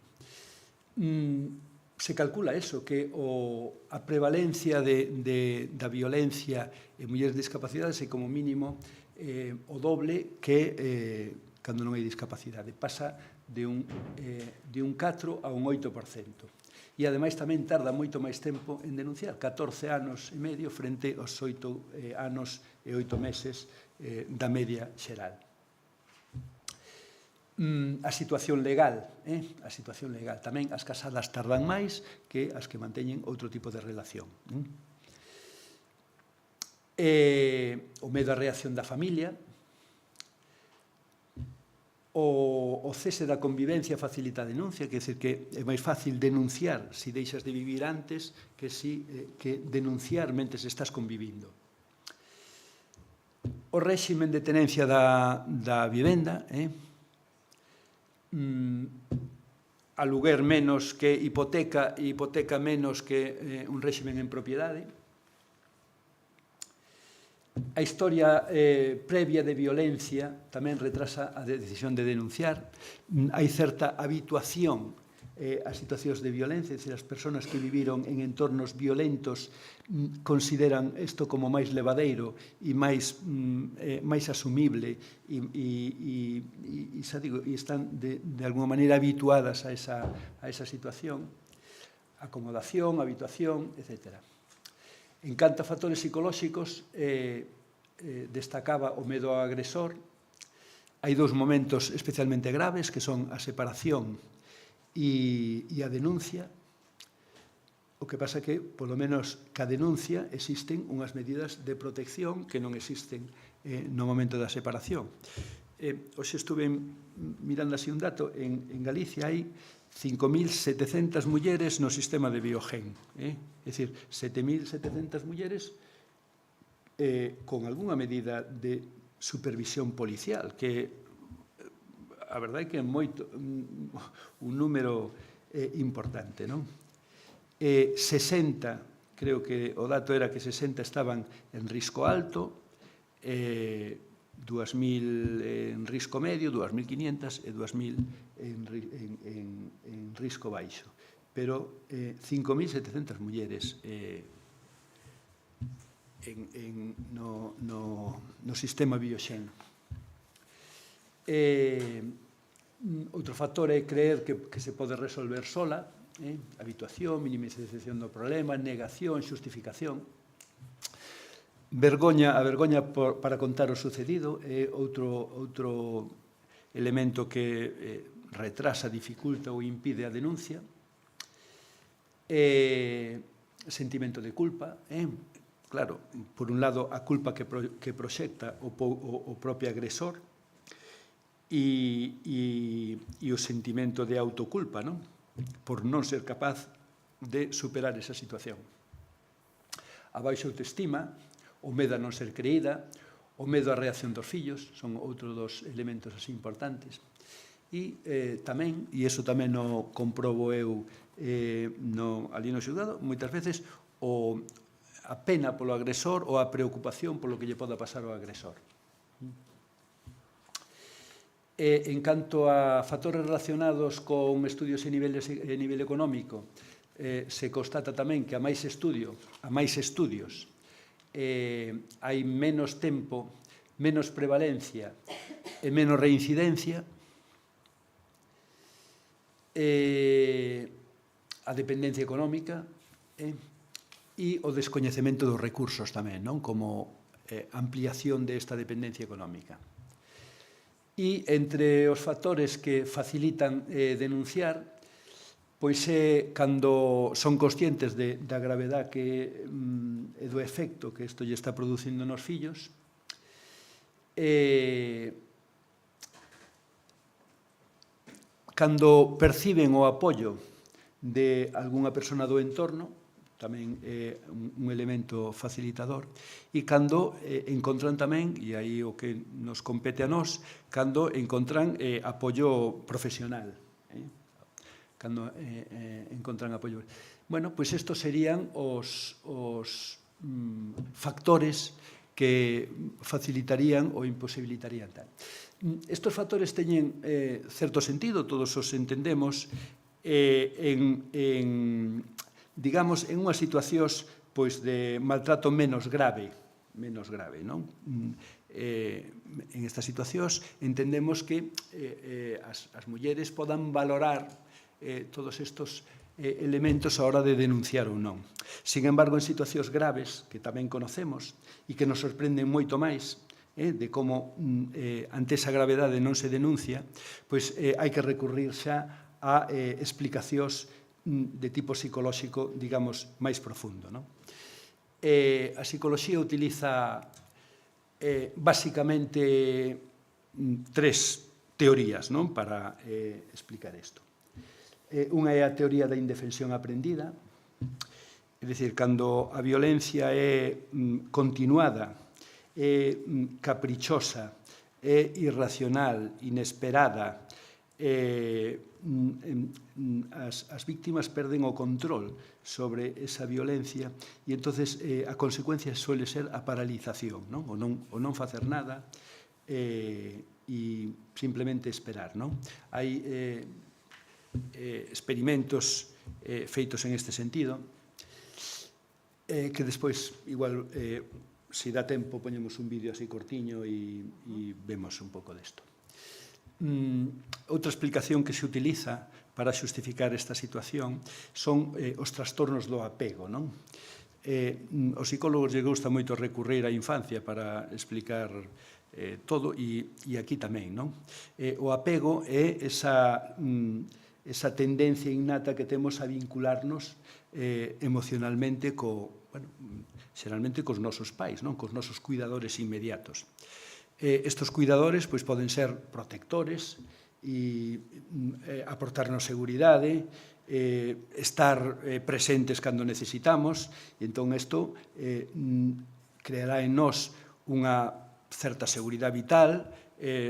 Se calcula eso, que a prevalencia da violencia en mulleres de discapacidades é como mínimo o doble que cando non hai discapacidade. Pasa de un 4 a un 8%. e ademais tamén tarda moito máis tempo en denunciar, 14 anos e medio frente aos 8 anos e 8 meses da media xeral. A situación legal, tamén as casadas tardan máis que as que manteñen outro tipo de relación. O medo á reacción da familia, o cese da convivencia facilita a denuncia, quer dizer que é máis fácil denunciar se deixas de vivir antes que denunciar mentres estás convivindo. O réximen de tenencia da vivenda, aluguer menos que hipoteca e hipoteca menos que un réximen en propiedade. A historia previa de violencia tamén retrasa a decisión de denunciar. Hai certa habituación a situacións de violencia, é dicir, as persoas que viviron en entornos violentos consideran isto como máis levadeiro e máis asumible e están de alguma maneira habituadas a esa situación. Acomodación, habituación, etc. En canto a factores psicolóxicos, destacaba o medo ao agresor. Hai dous momentos especialmente graves, que son a separación e a denuncia. O que pasa que, polo menos, ca denuncia existen unhas medidas de protección que non existen no momento da separación. Hoxe estuve mirando así un dato, en Galicia hai 5.700 mulleres no sistema de Biogen. É dicir, 7.700 mulleres con algunha medida de supervisión policial, que a verdade é que é un número importante, non? 60, creo que o dato era que 60 estaban en risco alto, 2.000 en risco medio, 2.500 e 2.000 en risco baixo. Pero 5.700 mulleres no sistema Biogen. Outro factor é creer que se pode resolver sola, habituación, minimización do problema, negación, xustificación. A vergoña para contar o sucedido é outro elemento que retrasa, dificulta ou impide a denuncia. Sentimento de culpa, claro, por un lado, a culpa que proxecta o propio agresor e o sentimento de autoculpa, non? Por non ser capaz de superar esa situación. A baixa autoestima, o medo a non ser creída, o medo á reacción dos fillos, son outros dos elementos así importantes. E tamén, e iso tamén o comprobo eu ali no xulgado, moitas veces a pena polo agresor ou a preocupación polo que lle poda pasar ao agresor. En canto a factores relacionados con estudios a nivel económico, se constata tamén que a máis estudios hai menos tempo, menos prevalencia e menos reincidencia. A dependencia económica e o descoñecemento dos recursos tamén, non? Como ampliación desta dependencia económica. E entre os factores que facilitan denunciar, pois é cando son conscientes da gravedade e do efecto que isto lle está producindo nos fillos, cando perciben o apoio de algunha persona do entorno, tamén é un elemento facilitador, e cando encontran tamén, e aí o que nos compete a nós, cando encontran apoio profesional. Cando encontran apoio. Bueno, pois estos serían os factores que facilitarían ou imposibilitarían tal. Estos factores teñen certo sentido, todos os entendemos, digamos, en unhas situacións pois de maltrato menos grave, non? En estas situacións entendemos que as mulleres podan valorar todos estos elementos a hora de denunciar ou non. Sin embargo, en situacións graves, que tamén conocemos, e que nos sorprenden moito máis, de como ante esa gravedade non se denuncia, pois hai que recurrir xa a explicacións de tipo psicolóxico, digamos, máis profundo. A psicoloxía utiliza basicamente tres teorías para explicar isto. Unha é a teoría da indefensión aprendida, é dicir, cando a violencia é continuada, é caprichosa, é irracional, inesperada, as víctimas perden o control sobre esa violencia e entonces a consecuencia suele ser a paralización, o non facer nada e simplemente esperar. Hai experimentos feitos en este sentido que despois, igual, se dá tempo, poñemos un vídeo así cortiño e vemos un pouco desto. Outra explicación que se utiliza para xustificar esta situación son os trastornos do apego. Os psicólogos lle gusta moito recurrir á infancia para explicar todo e aquí tamén. O apego é esa tendencia innata que temos a vincularnos emocionalmente xeralmente cos nosos pais, cos nosos cuidadores inmediatos. Estos cuidadores poden ser protectores e aportarnos seguridade, estar presentes cando necesitamos, e entón isto creará en nós unha certa seguridade vital,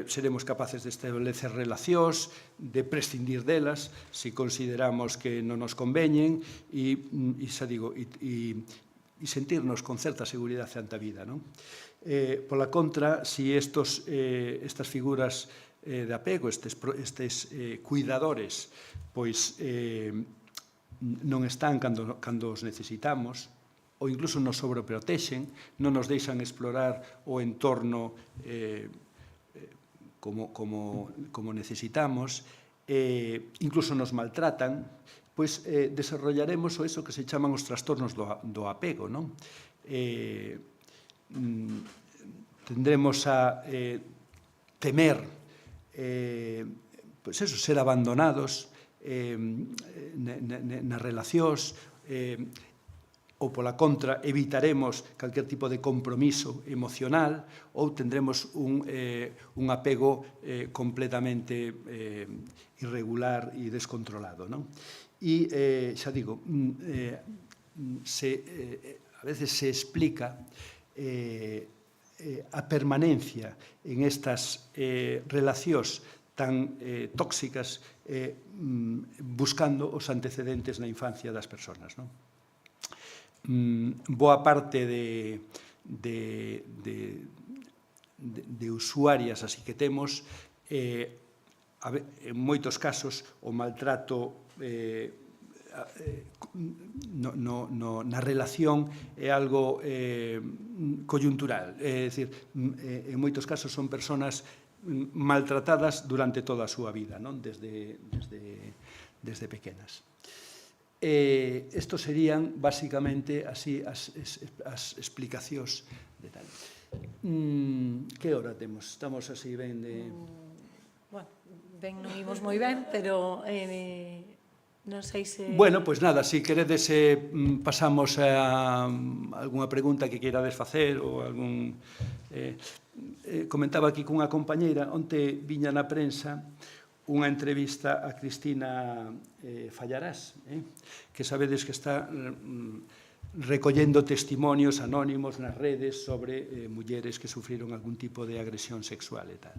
seremos capaces de establecer relacións, de prescindir delas, se consideramos que non nos conveñen e sentirnos con certa seguridade ante a vida. Pola contra, se estas figuras de apego, estes cuidadores, pois non están cando os necesitamos, ou incluso nos sobreprotexen, non nos deixan explorar o entorno como necesitamos, incluso nos maltratan, pois desarrollaremos eso que se chaman os trastornos do apego. Tendremos a temer ser abandonados nas relacións, ou pola contra evitaremos calquer tipo de compromiso emocional, ou tendremos un apego completamente irregular e descontrolado. E, xa digo, a veces se explica a permanencia en estas relacións tan tóxicas buscando os antecedentes na infancia das persoas. Boa parte de usuarias así que temos, en moitos casos, o maltrato na relación é algo coyuntural, é dicir, en moitos casos son persoas maltratadas durante toda a súa vida, desde pequenas. Estos serían, basicamente, así as explicacións de tal. Que hora temos? Estamos así ben de... Bueno, ben non imos moi ben, pero non sei se... Bueno, pois nada, se queredes pasamos a algunha pregunta que queirades facer ou algún... Comentaba aquí cunha compañeira, onte viña na prensa unha entrevista a Cristina Fallarás, que sabedes que está recollendo testimonios anónimos nas redes sobre mulleres que sufriron algún tipo de agresión sexual e tal.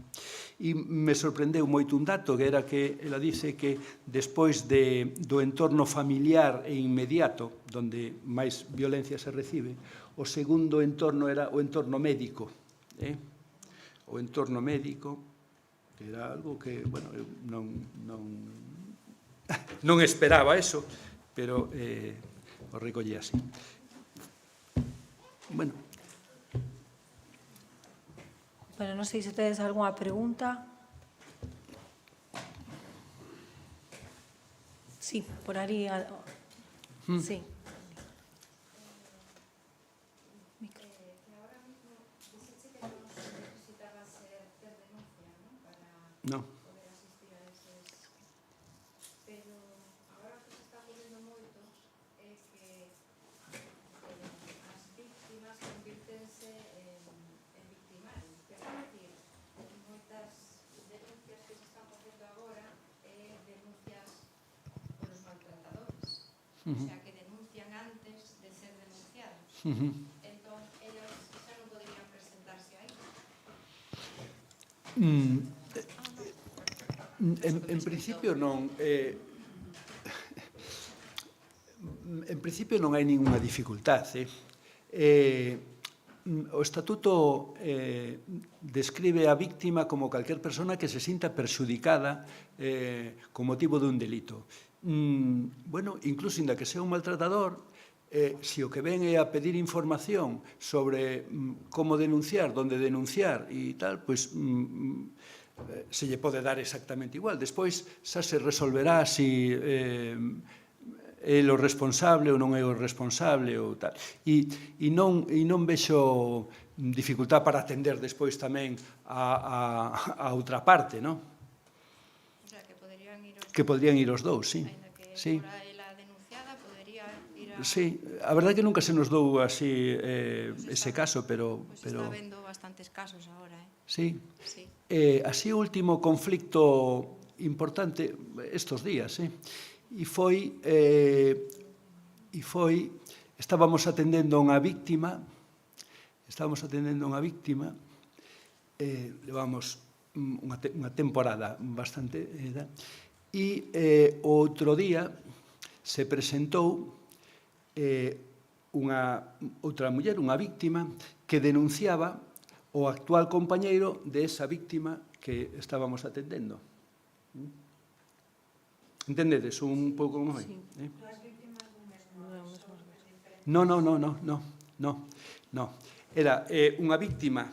E me sorprendeu moito un dato, que era que ela dice que despois do entorno familiar e inmediato, donde máis violencia se recibe, o segundo entorno era o entorno médico. O entorno médico, que era algo que, bueno, eu non esperaba eso, pero o recollí así. Bueno. Bueno, non sei se tedes algunha pregunta. Si, Sí, por aí. Sí. No. O sea, que denuncian antes de ser denunciados. Entón, eles xa non poderían presentarse aí. En principio non. En principio non hai ninguna dificultade. O Estatuto describe a víctima como calquer persona que se sinta perxudicada con motivo dun delito. Bueno, incluso inda que sea un maltratador, se o que ven é a pedir información sobre como denunciar, onde denunciar e tal, pois se lle pode dar exactamente igual. Despois xa se resolverá se é o responsable ou non é o responsable ou tal. E non vexo dificultad para atender despois tamén a outra parte, non? O sea, que poderían ir os... Que podrían ir os dous, sí. Ainda que Sí. fora ela denunciada, podería ir a... Sí, a verdade é que nunca se nos dou así ese caso, pero... Está vendo bastantes casos agora, Sí. Sí. Así o último conflicto importante estos días, e foi estábamos atendendo a unha víctima, levamos unha temporada bastante, e o outro día se presentou outra muller, unha víctima, que denunciaba o actual compañeiro de esa víctima que estábamos atendendo. Entendedes un pouco como é? No. Era unha víctima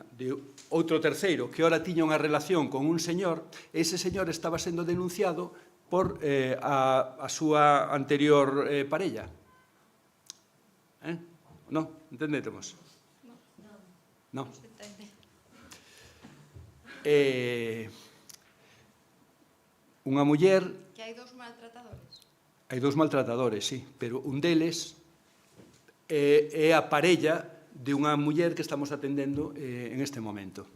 de outro terceiro que ora tiña unha relación con un señor, e ese señor estaba sendo denunciado por a súa anterior parella. No? Entendetemos? No. Se entende. Unha muller... Que hai dous maltratadores? Hai dous maltratadores, sí, pero un deles é a parella de unha muller que estamos atendendo en este momento.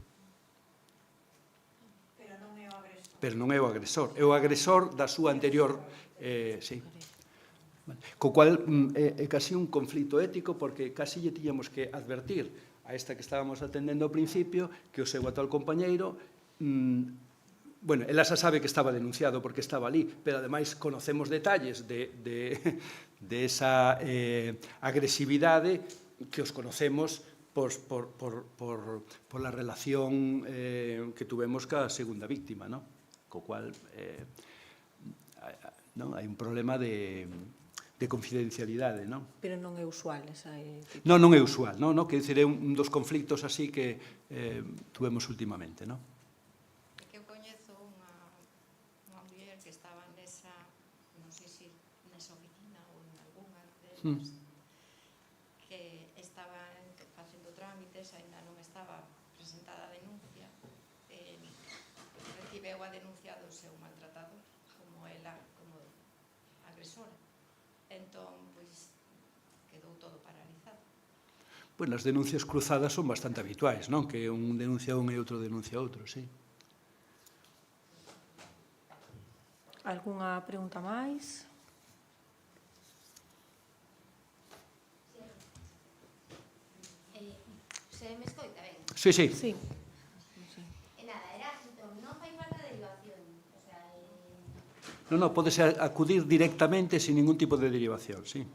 Pero non é o agresor. Pero non é o agresor, é o agresor da súa anterior, sí. Co cual é casi un conflito ético, porque casi lle tiñamos que advertir a esta que estábamos atendendo ao principio que o seu actual compañeiro, bueno, ela xa sabe que estaba denunciado porque estaba ali, pero ademais conocemos detalles de esa agresividade que os conocemos por la relación que tuvemos ca segunda víctima, ¿no? Co cual hai un problema de confidencialidade, non? Pero non é usual esa... Non é usual, non? Quer dizer, é un dos conflictos así que tuvemos últimamente, non? Que eu coñezo unha muller que estaba nesa, non sei se nesa oficina ou en algunha delas, que estaba facendo trámites, ainda non estaba presentada a denuncia, recibeu a denuncia do seu maltratador, como ela, como agresora. Entón, pois, quedou todo paralizado. Bueno, as denuncias cruzadas son bastante habituais, non? Que un denuncia un e outro denuncia outro, sí. Algunha pregunta máis? Se me escoita ben? Sí, sí. Sí. E nada, era, entón, non fai falta derivación. O sea, Non, podes acudir directamente sin ningún tipo de derivación, sí.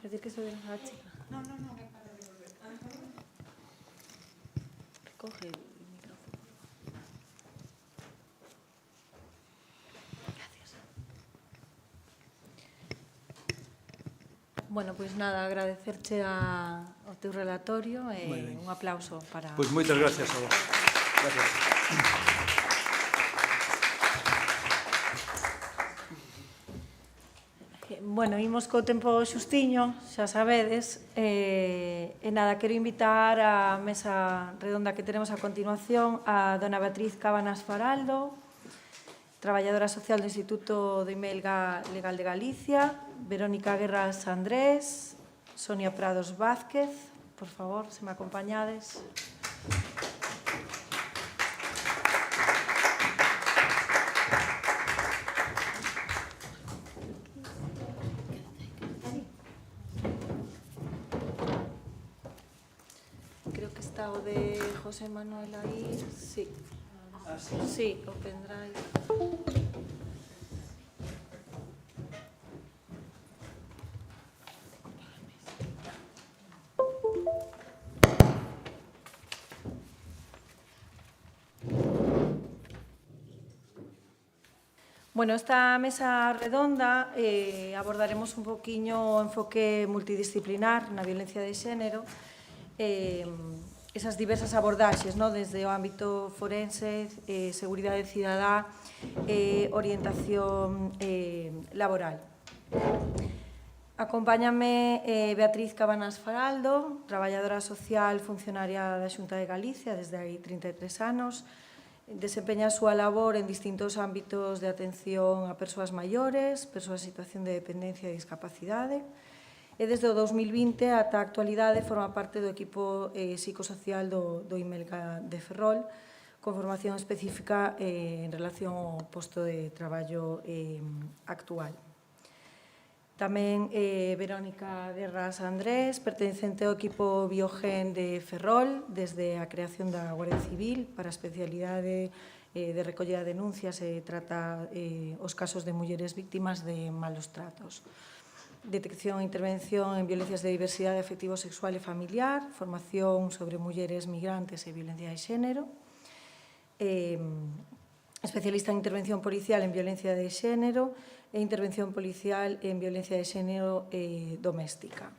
Quer dizer que se den a chica. Non, é para devolver. Recoge el micrófono. Gracias. Bueno, pois nada, agradecerche ao teu relatorio e un aplauso para... Pois moitas gracias a vos. Gracias. Bueno, imos co tempo xustiño, xa sabedes. E nada, quero invitar á mesa redonda que tenemos a continuación a dona Beatriz Cabanas Faraldo, traballadora social do Instituto de Imelga Legal de Galicia, Verónica Guerras Andrés, Sonia Prados Vázquez. Por favor, se me acompañades. Creo que está o de José Manuel aí. Sí. Sí, o pendrive. Bueno, esta mesa redonda abordaremos un poquinho o enfoque multidisciplinar na violencia de xénero, esas diversas abordaxes, no? Desde o ámbito forense, seguridade cidadá e orientación laboral. Acompáñame Beatriz Cabanas Faraldo, traballadora social funcionaria da Xunta de Galicia desde hai 33 anos. Desempeña a súa labor en distintos ámbitos de atención a persoas maiores, persoas en situación de dependencia e discapacidade. E desde o 2020 ata a actualidade forma parte do equipo psicosocial do Imelga de Ferrol, con formación específica en relación ao posto de traballo actual. Tamén Verónica Guerras Andrés, pertencente ao equipo Biogen de Ferrol, desde a creación da Guardia Civil para a especialidade de recollida de denuncias e trata os casos de mulleres víctimas de malos tratos. Detección e intervención en violencias de diversidade afectivo-sexual e familiar, formación sobre mulleres migrantes e violencia de xénero, especialista en intervención policial en violencia de xénero e intervención policial en violencia de xénero doméstica.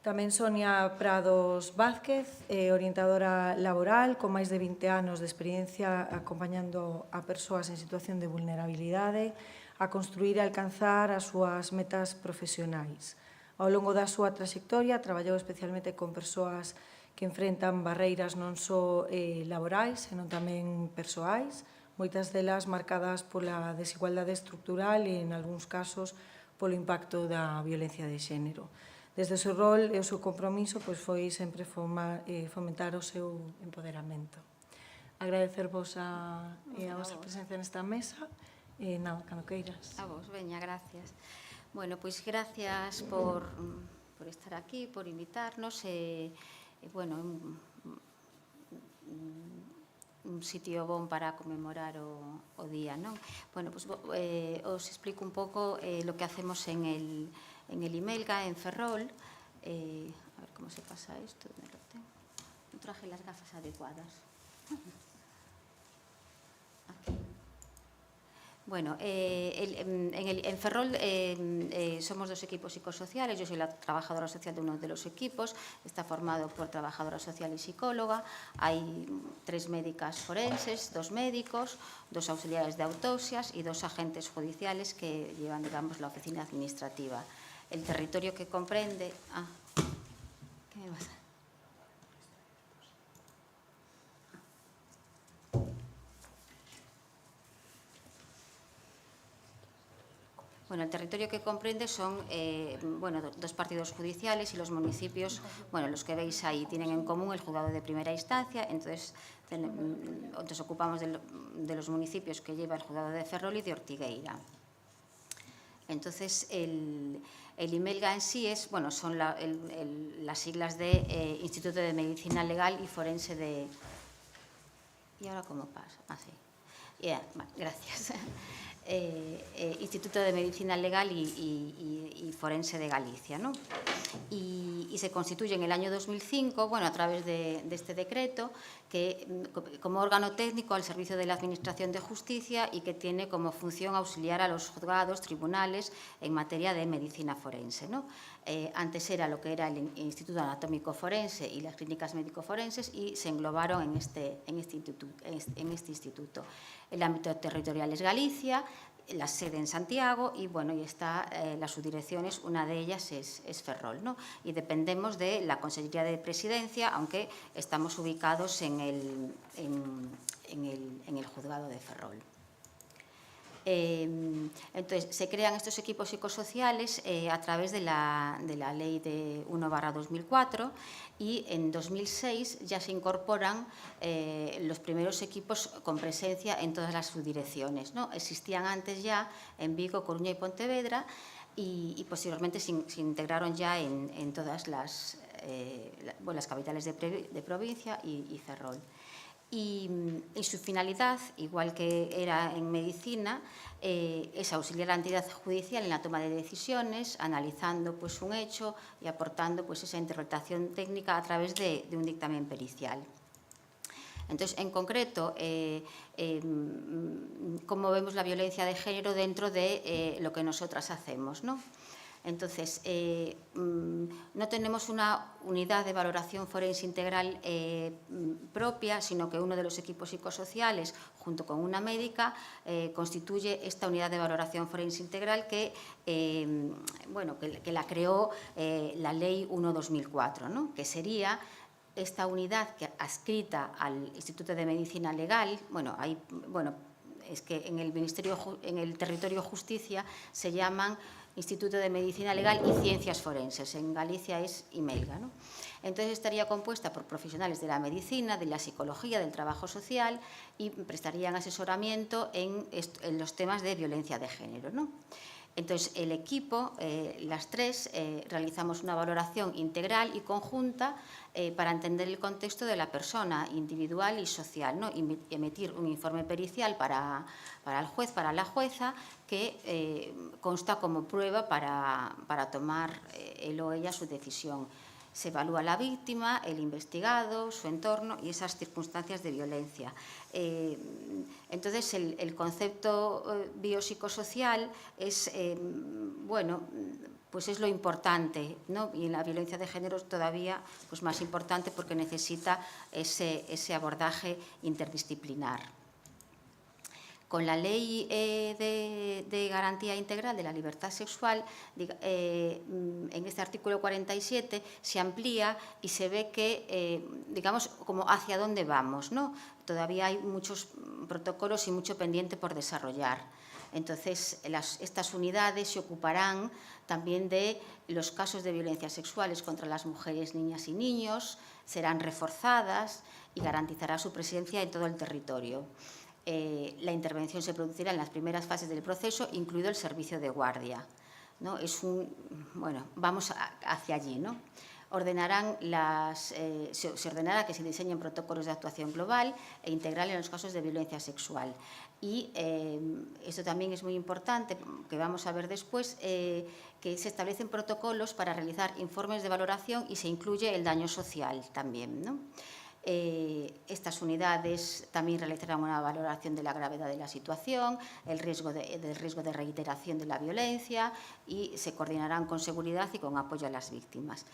Tamén Sonia Prados Vázquez, orientadora laboral con máis de 20 anos de experiencia acompañando a persoas en situación de vulnerabilidade a construir e alcanzar as súas metas profesionais. Ao longo da súa traxectoria traballou especialmente con persoas que enfrentan barreiras non só laborais, senón tamén persoais, moitas delas marcadas pola desigualdade estructural e, en algúns casos, polo impacto da violencia de xénero. Desde o seu rol e o seu compromiso foi sempre fomentar o seu empoderamento. Agradecervos a vosa presencia nesta mesa e nada, cando queiras. A vos, veña, gracias. Bueno, pois gracias por estar aquí, por invitarnos e bueno, un sitio bon para conmemorar o día, non? Bueno, pues os explico un pouco lo que hacemos en el Imelga, en Ferrol. A ver como se pasa isto. No traje las gafas adecuadas. Aquí. Bueno, en Ferrol somos dos equipos psicosociales. Yo soy la trabajadora social de uno de los equipos. Está formado por trabajadora social y psicóloga. Hay 3 médicas forenses, 2 médicos, 2 auxiliares de autopsias y 2 agentes judiciales que llevan, digamos, la oficina administrativa. El territorio que comprende... ¿Qué me pasa? Bueno, el territorio que comprende son 2 partidos judiciales y los municipios, bueno, los que veis ahí, tienen en común el juzgado de primera instancia. Entonces ocupamos de los municipios que lleva el juzgado de Ferrol y de Ortigueira. Entonces, el Imelga en sí son las siglas de Instituto de Medicina Legal y Forense de... ¿Y ahora cómo pasa? Sí. Vale, gracias. Instituto de Medicina Legal y Forense de Galicia, ¿no? Y se constituye en el año 2005, bueno, a través de este decreto, que como órgano técnico al servicio de la Administración de Justicia y que tiene como función auxiliar a los juzgados, tribunales en materia de medicina forense, ¿no? Antes era lo que era el Instituto Anatómico Forense y las clínicas médico-forenses y se englobaron en este instituto. El ámbito territorial es Galicia, la sede en Santiago y, bueno, y está las subdirecciones, una de ellas es Ferrol, ¿no? Y dependemos de la Consellería de Presidencia, aunque estamos ubicados en el juzgado de Ferrol. Entonces, se crean estos equipos psicosociales a través de la ley de 1/2004 y en 2006 ya se incorporan los primeros equipos con presencia en todas las subdirecciones, ¿no? Existían antes ya en Vigo, Coruña y Pontevedra y posteriormente se integraron ya en todas las capitales de provincia y Ferrol. Y su finalidad, igual que era en medicina, es auxiliar a la entidad judicial en la toma de decisiones, analizando pues, un hecho y aportando pues, esa interpretación técnica a través de un dictamen pericial. Entonces, en concreto, cómo vemos la violencia de género dentro de lo que nosotras hacemos, ¿no? Entonces, no tenemos una unidad de valoración forense integral propia, sino que uno de los equipos psicosociales, junto con una médica, constituye esta unidad de valoración forense integral que la creó la Ley 1/2004, ¿no? Que sería esta unidad adscrita al Instituto de Medicina Legal. Es que en el territorio justicia se llaman Instituto de Medicina Legal y Ciencias Forenses. En Galicia es IMELGA, ¿no? Entonces estaría compuesta por profesionales de la medicina, de la psicología, del trabajo social y prestarían asesoramiento en los temas de violencia de género, ¿no? Entonces, el equipo, las tres, realizamos una valoración integral y conjunta para entender el contexto de la persona individual y social, ¿no? Y emitir un informe pericial para el juez, para la jueza, que consta como prueba para tomar él o ella su decisión. Se evalúa la víctima, el investigado, su entorno y esas circunstancias de violencia. Entonces, el concepto biopsicosocial es, pues es lo importante, ¿no? Y en la violencia de género es todavía pues más importante porque necesita ese abordaje interdisciplinar. Con la Ley de Garantía Integral de la Libertad Sexual, en este artículo 47, se amplía y se ve que, digamos, como hacia dónde vamos, ¿no? Todavía hay muchos protocolos y mucho pendiente por desarrollar. Entonces, estas unidades se ocuparán también de los casos de violencias sexuales contra las mujeres, niñas y niños, serán reforzadas y garantizará su presencia en todo el territorio. La intervención se producirá en las primeras fases del proceso, incluido el servicio de guardia, ¿no? Vamos hacia allí, ¿no? Se ordenará que se diseñen protocolos de actuación global e integral en los casos de violencia sexual. Y esto también es muy importante, que vamos a ver después, que se establecen protocolos para realizar informes de valoración y se incluye el daño social también, ¿no? Estas unidades también realizarán una valoración de la gravedad de la situación, del riesgo de reiteración de la violencia y se coordinarán con seguridad y con apoyo a las víctimas.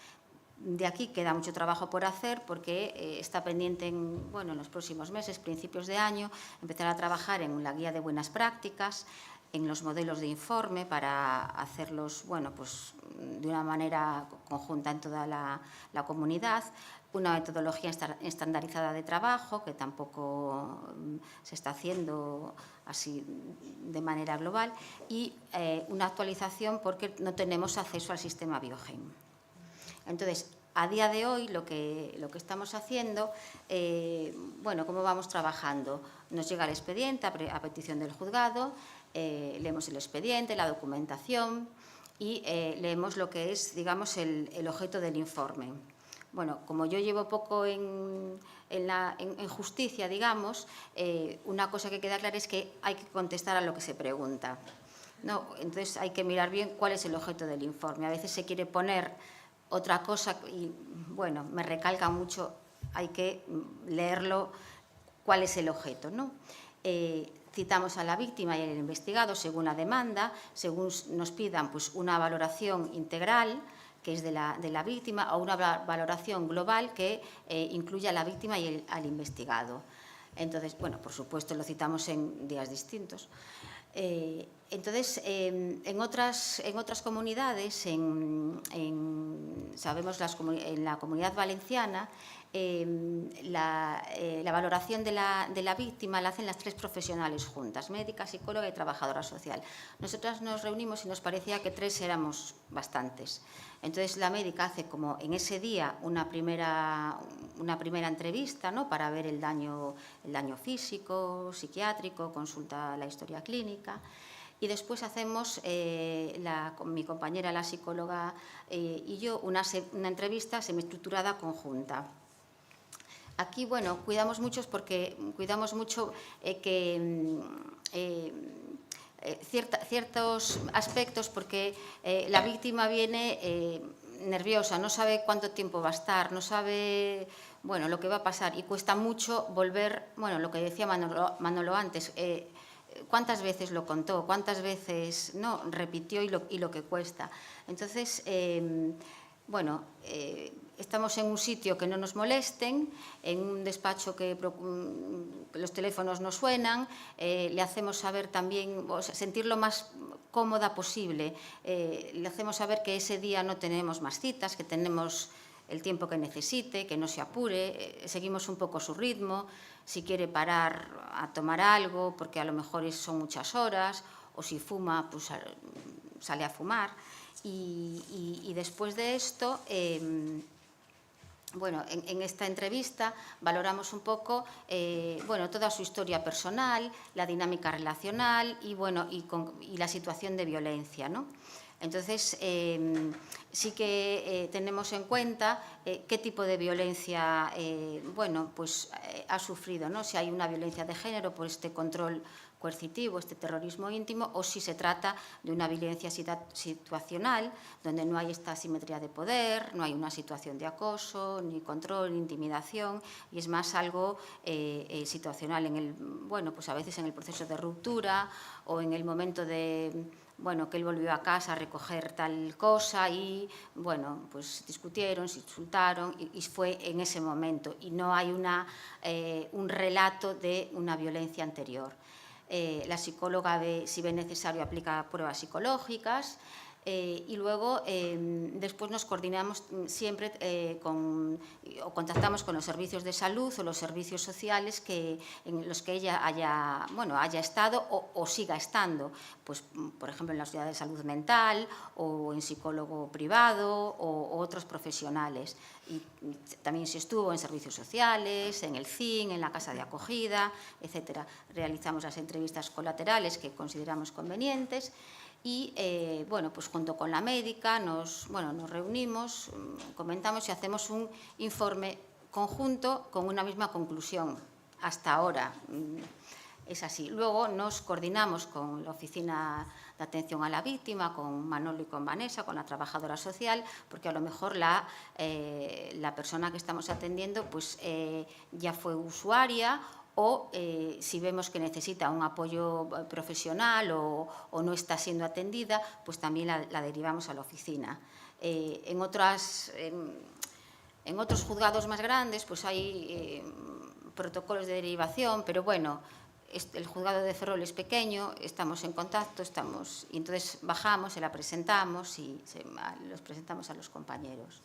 De aquí queda mucho trabajo por hacer porque está pendiente en los próximos meses, principios de año, empezar a trabajar en la guía de buenas prácticas, en los modelos de informe para hacerlos de una manera conjunta en toda la comunidad, una metodología estandarizada de trabajo, que tampoco se está haciendo así de manera global, y una actualización porque no tenemos acceso al sistema Biogen. Entonces, a día de hoy, lo que estamos haciendo, ¿cómo vamos trabajando? Nos llega el expediente a petición del juzgado, leemos el expediente, la documentación y leemos lo que es, digamos, el objeto del informe. Bueno, como yo llevo poco en justicia, digamos, una cosa que queda clara es que hay que contestar a lo que se pregunta, ¿no? Entonces hay que mirar bien cuál es el objeto del informe. A veces se quiere poner otra cosa y, me recalca mucho, hay que leerlo cuál es el objeto, ¿no? Citamos a la víctima y al investigado según la demanda, según nos pidan pues, una valoración integral, que es de la víctima, o una valoración global que incluya a la víctima y al investigado. Entonces, por supuesto, lo citamos en días distintos. Entonces, en otras comunidades, sabemos en la Comunidad Valenciana, la valoración de la víctima la hacen las 3 profesionales juntas, médica, psicóloga y trabajadora social. Nosotras nos reunimos y nos parecía que 3 éramos bastantes. Entonces, la médica hace como en ese día una primera entrevista, ¿no?, para ver el daño físico, psiquiátrico, consulta la historia clínica. Y después hacemos, mi compañera, la psicóloga y yo, una entrevista semiestructurada conjunta. Aquí, bueno, cuidamos mucho ciertos aspectos porque la víctima viene nerviosa, no sabe cuánto tiempo va a estar, no sabe, bueno, lo que va a pasar y cuesta mucho volver, bueno, lo que decía Manolo antes, cuántas veces lo contó, cuántas veces no repitió y lo que cuesta. Entonces, bueno, estamos en un sitio que no nos molesten, en un despacho que los teléfonos no suenan, le hacemos saber también, o sea, sentir lo más cómoda posible, le hacemos saber que ese día no tenemos más citas, que tenemos el tiempo que necesite, que no se apure, seguimos un poco su ritmo, si quiere parar a tomar algo, porque a lo mejor son muchas horas, o si fuma, pues sale a fumar. Y después de esto, bueno, en esta entrevista valoramos un poco bueno, toda su historia personal, la dinámica relacional y, bueno, y la situación de violencia, ¿no? Entonces, sí que tenemos en cuenta qué tipo de violencia bueno, pues, ha sufrido, ¿no? Si hay una violencia de género por este control coercitivo, este terrorismo íntimo, o si se trata de una violencia situacional, donde no hay esta asimetría de poder, no hay una situación de acoso, ni control, ni intimidación, y es más algo situacional, bueno, pues a veces en el proceso de ruptura o en el momento de, bueno, que él volvió a casa a recoger tal cosa y, bueno, pues discutieron, se insultaron y fue en ese momento y no hay un relato de una violencia anterior. La psicóloga, si ve necesario, aplica pruebas psicológicas y luego después nos coordinamos siempre o contactamos con los servicios de salud o los servicios sociales en los que ella haya estado o siga estando, pues, por ejemplo, en la unidad de salud mental o en psicólogo privado o otros profesionales. Y también si estuvo en servicios sociales, en el CIN, en la casa de acogida, etcétera. Realizamos las entrevistas colaterales que consideramos convenientes y, bueno, pues junto con la médica nos reunimos, comentamos y hacemos un informe conjunto con una misma conclusión. Hasta ahora es así. Luego nos coordinamos con la Oficina de Atención a la Víctima, con Manolo y con Vanessa, con la trabajadora social, porque a lo mejor la persona que estamos atendiendo pues, ya fue usuaria o si vemos que necesita un apoyo profesional o no está siendo atendida, pues también la derivamos a la oficina. En otros juzgados más grandes pues hay protocolos de derivación, pero bueno, el juzgado de Ferrol es pequeño, estamos en contacto, y entonces bajamos, se la presentamos y los presentamos a los compañeros.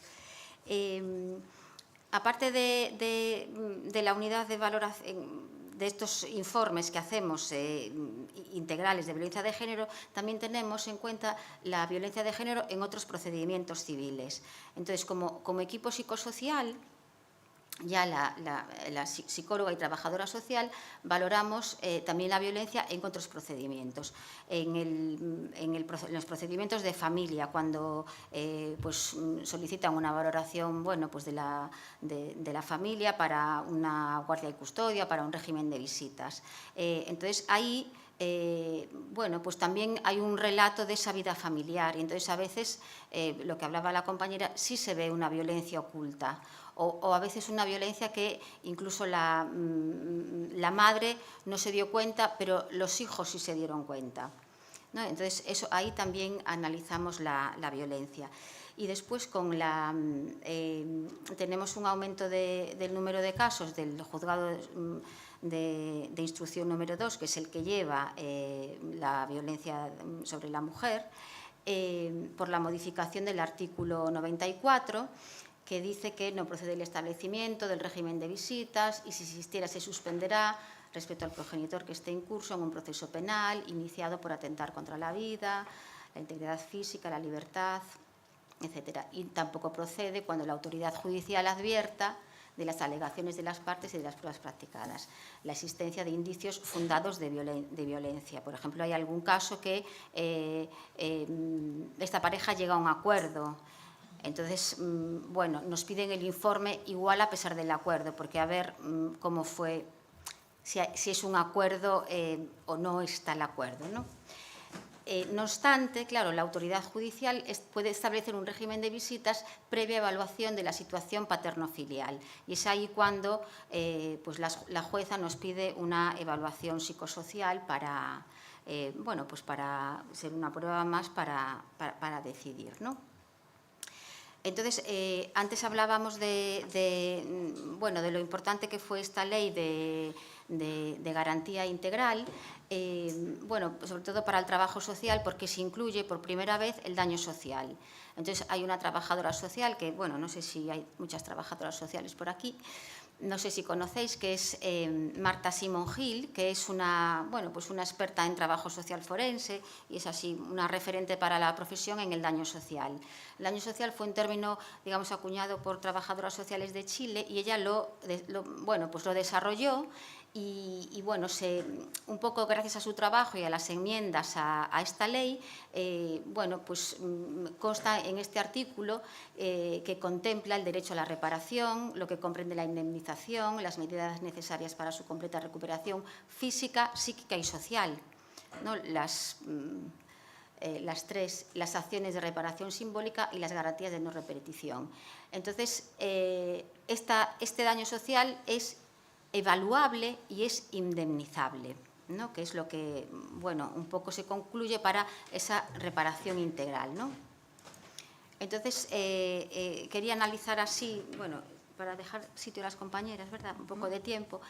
Aparte de la unidad de valoración, de estos informes que hacemos integrales de violencia de género, también tenemos en cuenta la violencia de género en otros procedimientos civiles. Entonces, como equipo psicosocial, ya la psicóloga y trabajadora social valoramos también la violencia en otros procedimientos. En los procedimientos de familia, cuando pues, solicitan una valoración bueno, pues de la familia para una guardia y custodia, para un régimen de visitas. Entonces, ahí bueno, pues también hay un relato de esa vida familiar y entonces a veces, lo que hablaba la compañera, sí se ve una violencia oculta o a veces una violencia que incluso la madre no se dio cuenta, pero los hijos sí se dieron cuenta, ¿no? Entonces, ahí también analizamos la violencia. Y después tenemos un aumento del número de casos del juzgado de instrucción número 2, que es el que lleva la violencia sobre la mujer, por la modificación del artículo 94, que dice que no procede el establecimiento del régimen de visitas y si existiera se suspenderá respecto al progenitor que esté en curso en un proceso penal iniciado por atentar contra la vida, la integridad física, la libertad, etc. Y tampoco procede cuando la autoridad judicial advierta de las alegaciones de las partes y de las pruebas practicadas, la existencia de indicios fundados de violencia. Por ejemplo, hay algún caso que esta pareja llega a un acuerdo. Entonces, bueno, nos piden el informe igual a pesar del acuerdo, porque a ver cómo fue, si es un acuerdo o no está el acuerdo, ¿no? No obstante, claro, la autoridad judicial puede establecer un régimen de visitas previa evaluación de la situación paterno-filial. Y es ahí cuando pues la jueza nos pide una evaluación psicosocial para, bueno, pues para ser una prueba más para decidir, ¿no? Entonces, antes hablábamos bueno, de lo importante que fue esta ley de garantía integral, bueno, sobre todo para el trabajo social, porque se incluye por primera vez el daño social. Entonces, hay una trabajadora social que, bueno, no sé si hay muchas trabajadoras sociales por aquí, no sé si conocéis, que es Marta Simón Gil, que es bueno, pues una experta en trabajo social forense y es así una referente para la profesión en el daño social. El daño social fue un término, digamos, acuñado por trabajadoras sociales de Chile y ella bueno, pues lo desarrolló y bueno, un poco gracias a su trabajo y a las enmiendas a esta ley, bueno, pues consta en este artículo que contempla el derecho a la reparación, lo que comprende la indemnización, las medidas necesarias para su completa recuperación física, psíquica y social, ¿no? Las acciones de reparación simbólica y las garantías de no repetición. Entonces, este daño social es evaluable y es indemnizable, ¿no? Que es lo que, bueno, un poco se concluye para esa reparación integral, ¿no? Entonces, quería analizar así, bueno, para dejar sitio a las compañeras, ¿verdad? Un poco de tiempo,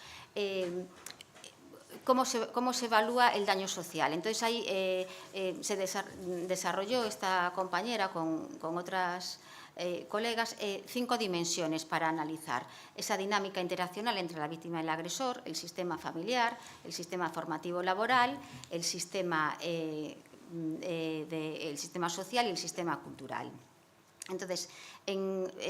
cómo se evalúa el daño social. Entonces, ahí se desarrolló esta compañera con otras colegas 5 dimensiones para analizar esa dinámica interaccional entre la víctima y el agresor, el sistema familiar, el sistema formativo laboral, el sistema social y el sistema cultural. Entonces,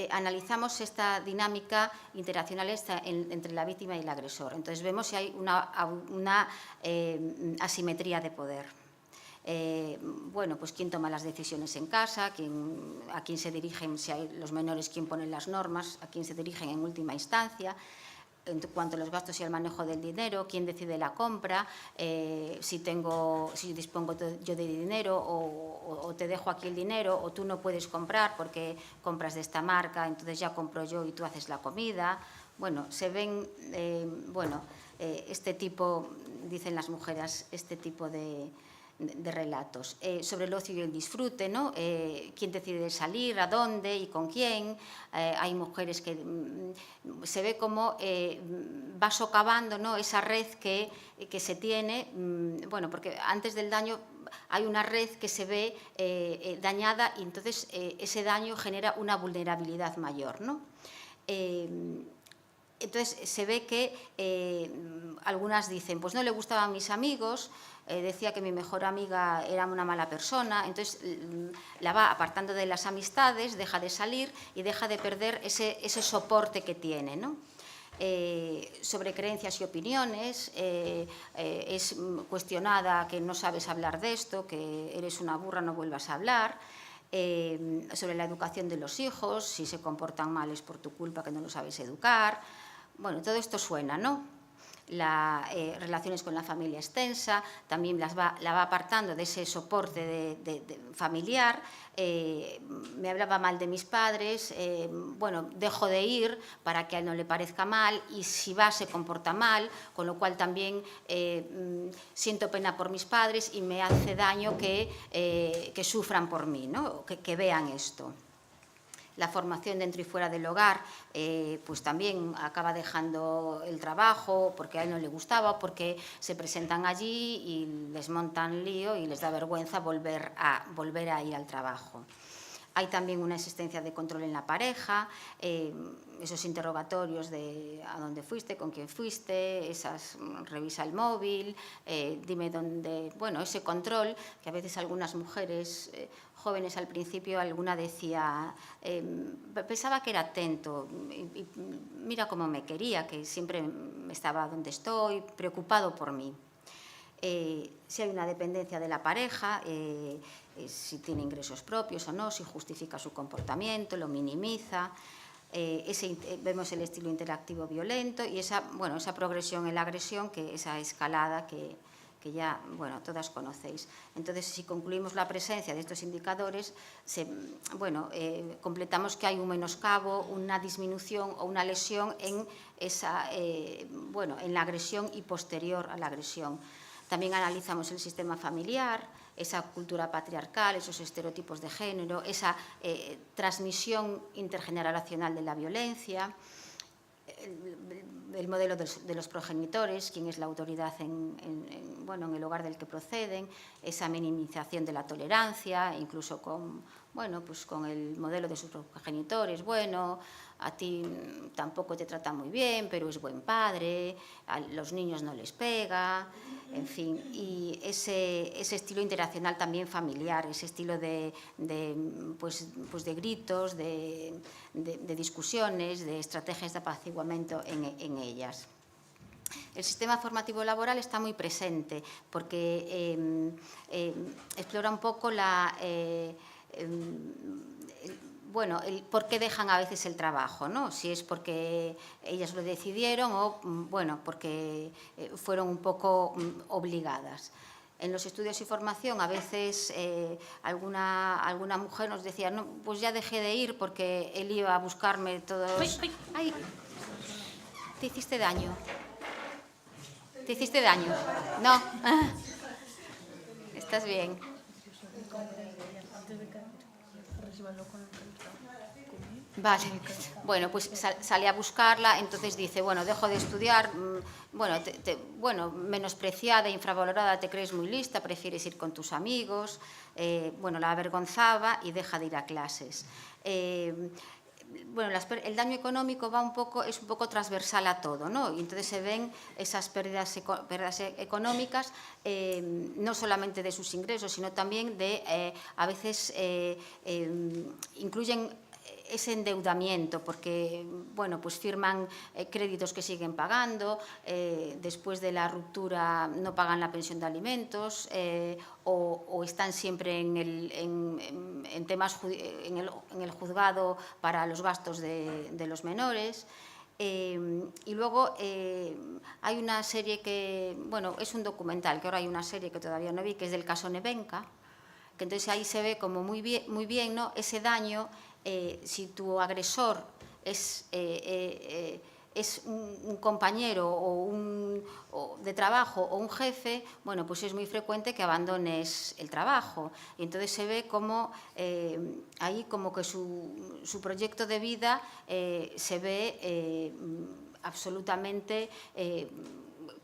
analizamos esta dinámica interaccional entre la víctima y el agresor. Entonces, vemos si hay una asimetría de poder. Bueno, pues quién toma las decisiones en casa, a quién se dirigen, si hay los menores, quién pone las normas, a quién se dirigen en última instancia, en cuanto a los gastos y el manejo del dinero, quién decide la compra, si dispongo yo de dinero o te dejo aquí el dinero o tú no puedes comprar porque compras de esta marca, entonces ya compro yo y tú haces la comida. Bueno, se ven, este tipo, dicen las mujeres, este tipo de relatos. Sobre el ocio y el disfrute, ¿no? Quién decide salir, a dónde y con quién. Hay mujeres que se ve cómo va socavando, ¿no? Esa red que se tiene, bueno, porque antes del daño hay una red que se ve dañada y entonces ese daño genera una vulnerabilidad mayor, ¿no? Entonces se ve que algunas dicen, pues no le gustaban mis amigos, decía que mi mejor amiga era una mala persona, entonces la va apartando de las amistades, deja de salir y deja de perder ese soporte que tiene, ¿no? Sobre creencias y opiniones, es cuestionada que no sabes hablar de esto, que eres una burra, no vuelvas a hablar. Sobre la educación de los hijos, si se comportan mal es por tu culpa que no los sabes educar. Bueno, todo esto suena, ¿no? Relaciones con la familia extensa, también la va apartando de ese soporte familiar. Me hablaba mal de mis padres, bueno, dejo de ir para que a él no le parezca mal y si va se comporta mal, con lo cual también siento pena por mis padres y me hace daño que sufran por mí, ¿no? Que vean esto. la formación dentro y fuera del hogar, pues también acaba dejando el trabajo porque a él no le gustaba, porque se presentan allí y les montan lío y les da vergüenza volver a ir al trabajo. Hay también una existencia de control en la pareja, esos interrogatorios de a dónde fuiste, con quién fuiste, revisa el móvil, dime dónde... Bueno, ese control que a veces algunas mujeres jóvenes al principio, alguna decía, pensaba que era atento, y mira cómo me quería, que siempre estaba donde estoy, preocupado por mí. Si hay una dependencia de la pareja, si tiene ingresos propios o no, si justifica su comportamiento, lo minimiza. Vemos el estilo interactivo violento y esa progresión en la agresión, esa escalada que ya todas conocéis. Entonces, si concluimos la presencia de estos indicadores, completamos que hay un menoscabo, una disminución o una lesión en la agresión y posterior a la agresión. También analizamos el sistema familiar, esa cultura patriarcal, esos estereotipos de género, esa transmisión intergeneracional de la violencia, el modelo de los progenitores, quién es la autoridad en el hogar del que proceden, esa minimización de la tolerancia, incluso con el modelo de sus progenitores. Bueno, a ti tampoco te trata muy bien, pero es buen padre, a los niños no les pega, en fin. Y ese estilo interaccional también familiar, ese estilo de gritos, de discusiones, de estrategias de apaciguamiento en ellas. El sistema formativo laboral está muy presente porque explora un poco el por qué dejan a veces el trabajo, ¿no? Si es porque ellas lo decidieron o porque fueron un poco obligadas. En los estudios y formación a veces alguna mujer nos decía, no, pues ya dejé de ir porque él iba a buscarme todos... ¡Ay! ¿Te hiciste daño? ¿Te hiciste daño? No. ¿Estás bien? Vale, bueno, pues sale a buscarla, entonces dice, dejo de estudiar, menospreciada, infravalorada, te crees muy lista, prefieres ir con tus amigos, la avergonzaba y deja de ir a clases. El daño económico es un poco transversal a todo, ¿no? Y entonces se ven esas pérdidas económicas, no solamente de sus ingresos, sino también a veces incluyen ese endeudamiento, porque firman créditos que siguen pagando, después de la ruptura no pagan la pensión de alimentos, o están siempre en temas en el juzgado para los gastos de los menores. Y luego hay una serie que, es un documental, que ahora hay una serie que todavía no vi, que es del caso Nevenka, que entonces ahí se ve como muy bien, ¿no?, ese daño. Si tu agresor es un compañero de trabajo o un jefe, pues es muy frecuente que abandones el trabajo. Y entonces se ve como ahí como que su proyecto de vida se ve absolutamente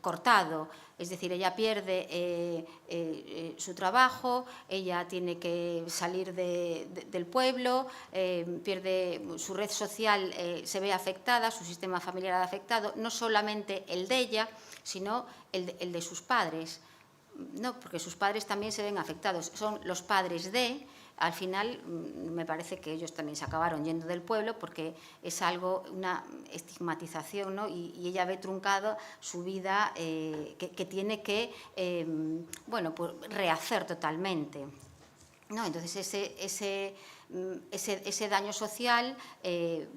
cortado. Es decir, ella pierde su trabajo, ella tiene que salir del pueblo, pierde su red social, se ve afectada, su sistema familiar afectado, no solamente el de ella, sino el de sus padres. No, porque sus padres también se ven afectados, son los padres de... Al final, me parece que ellos también se acabaron yendo del pueblo porque es una estigmatización, ¿no? Y ella ve truncado su vida que tiene que, rehacer totalmente, ¿no? Entonces, ese daño social, se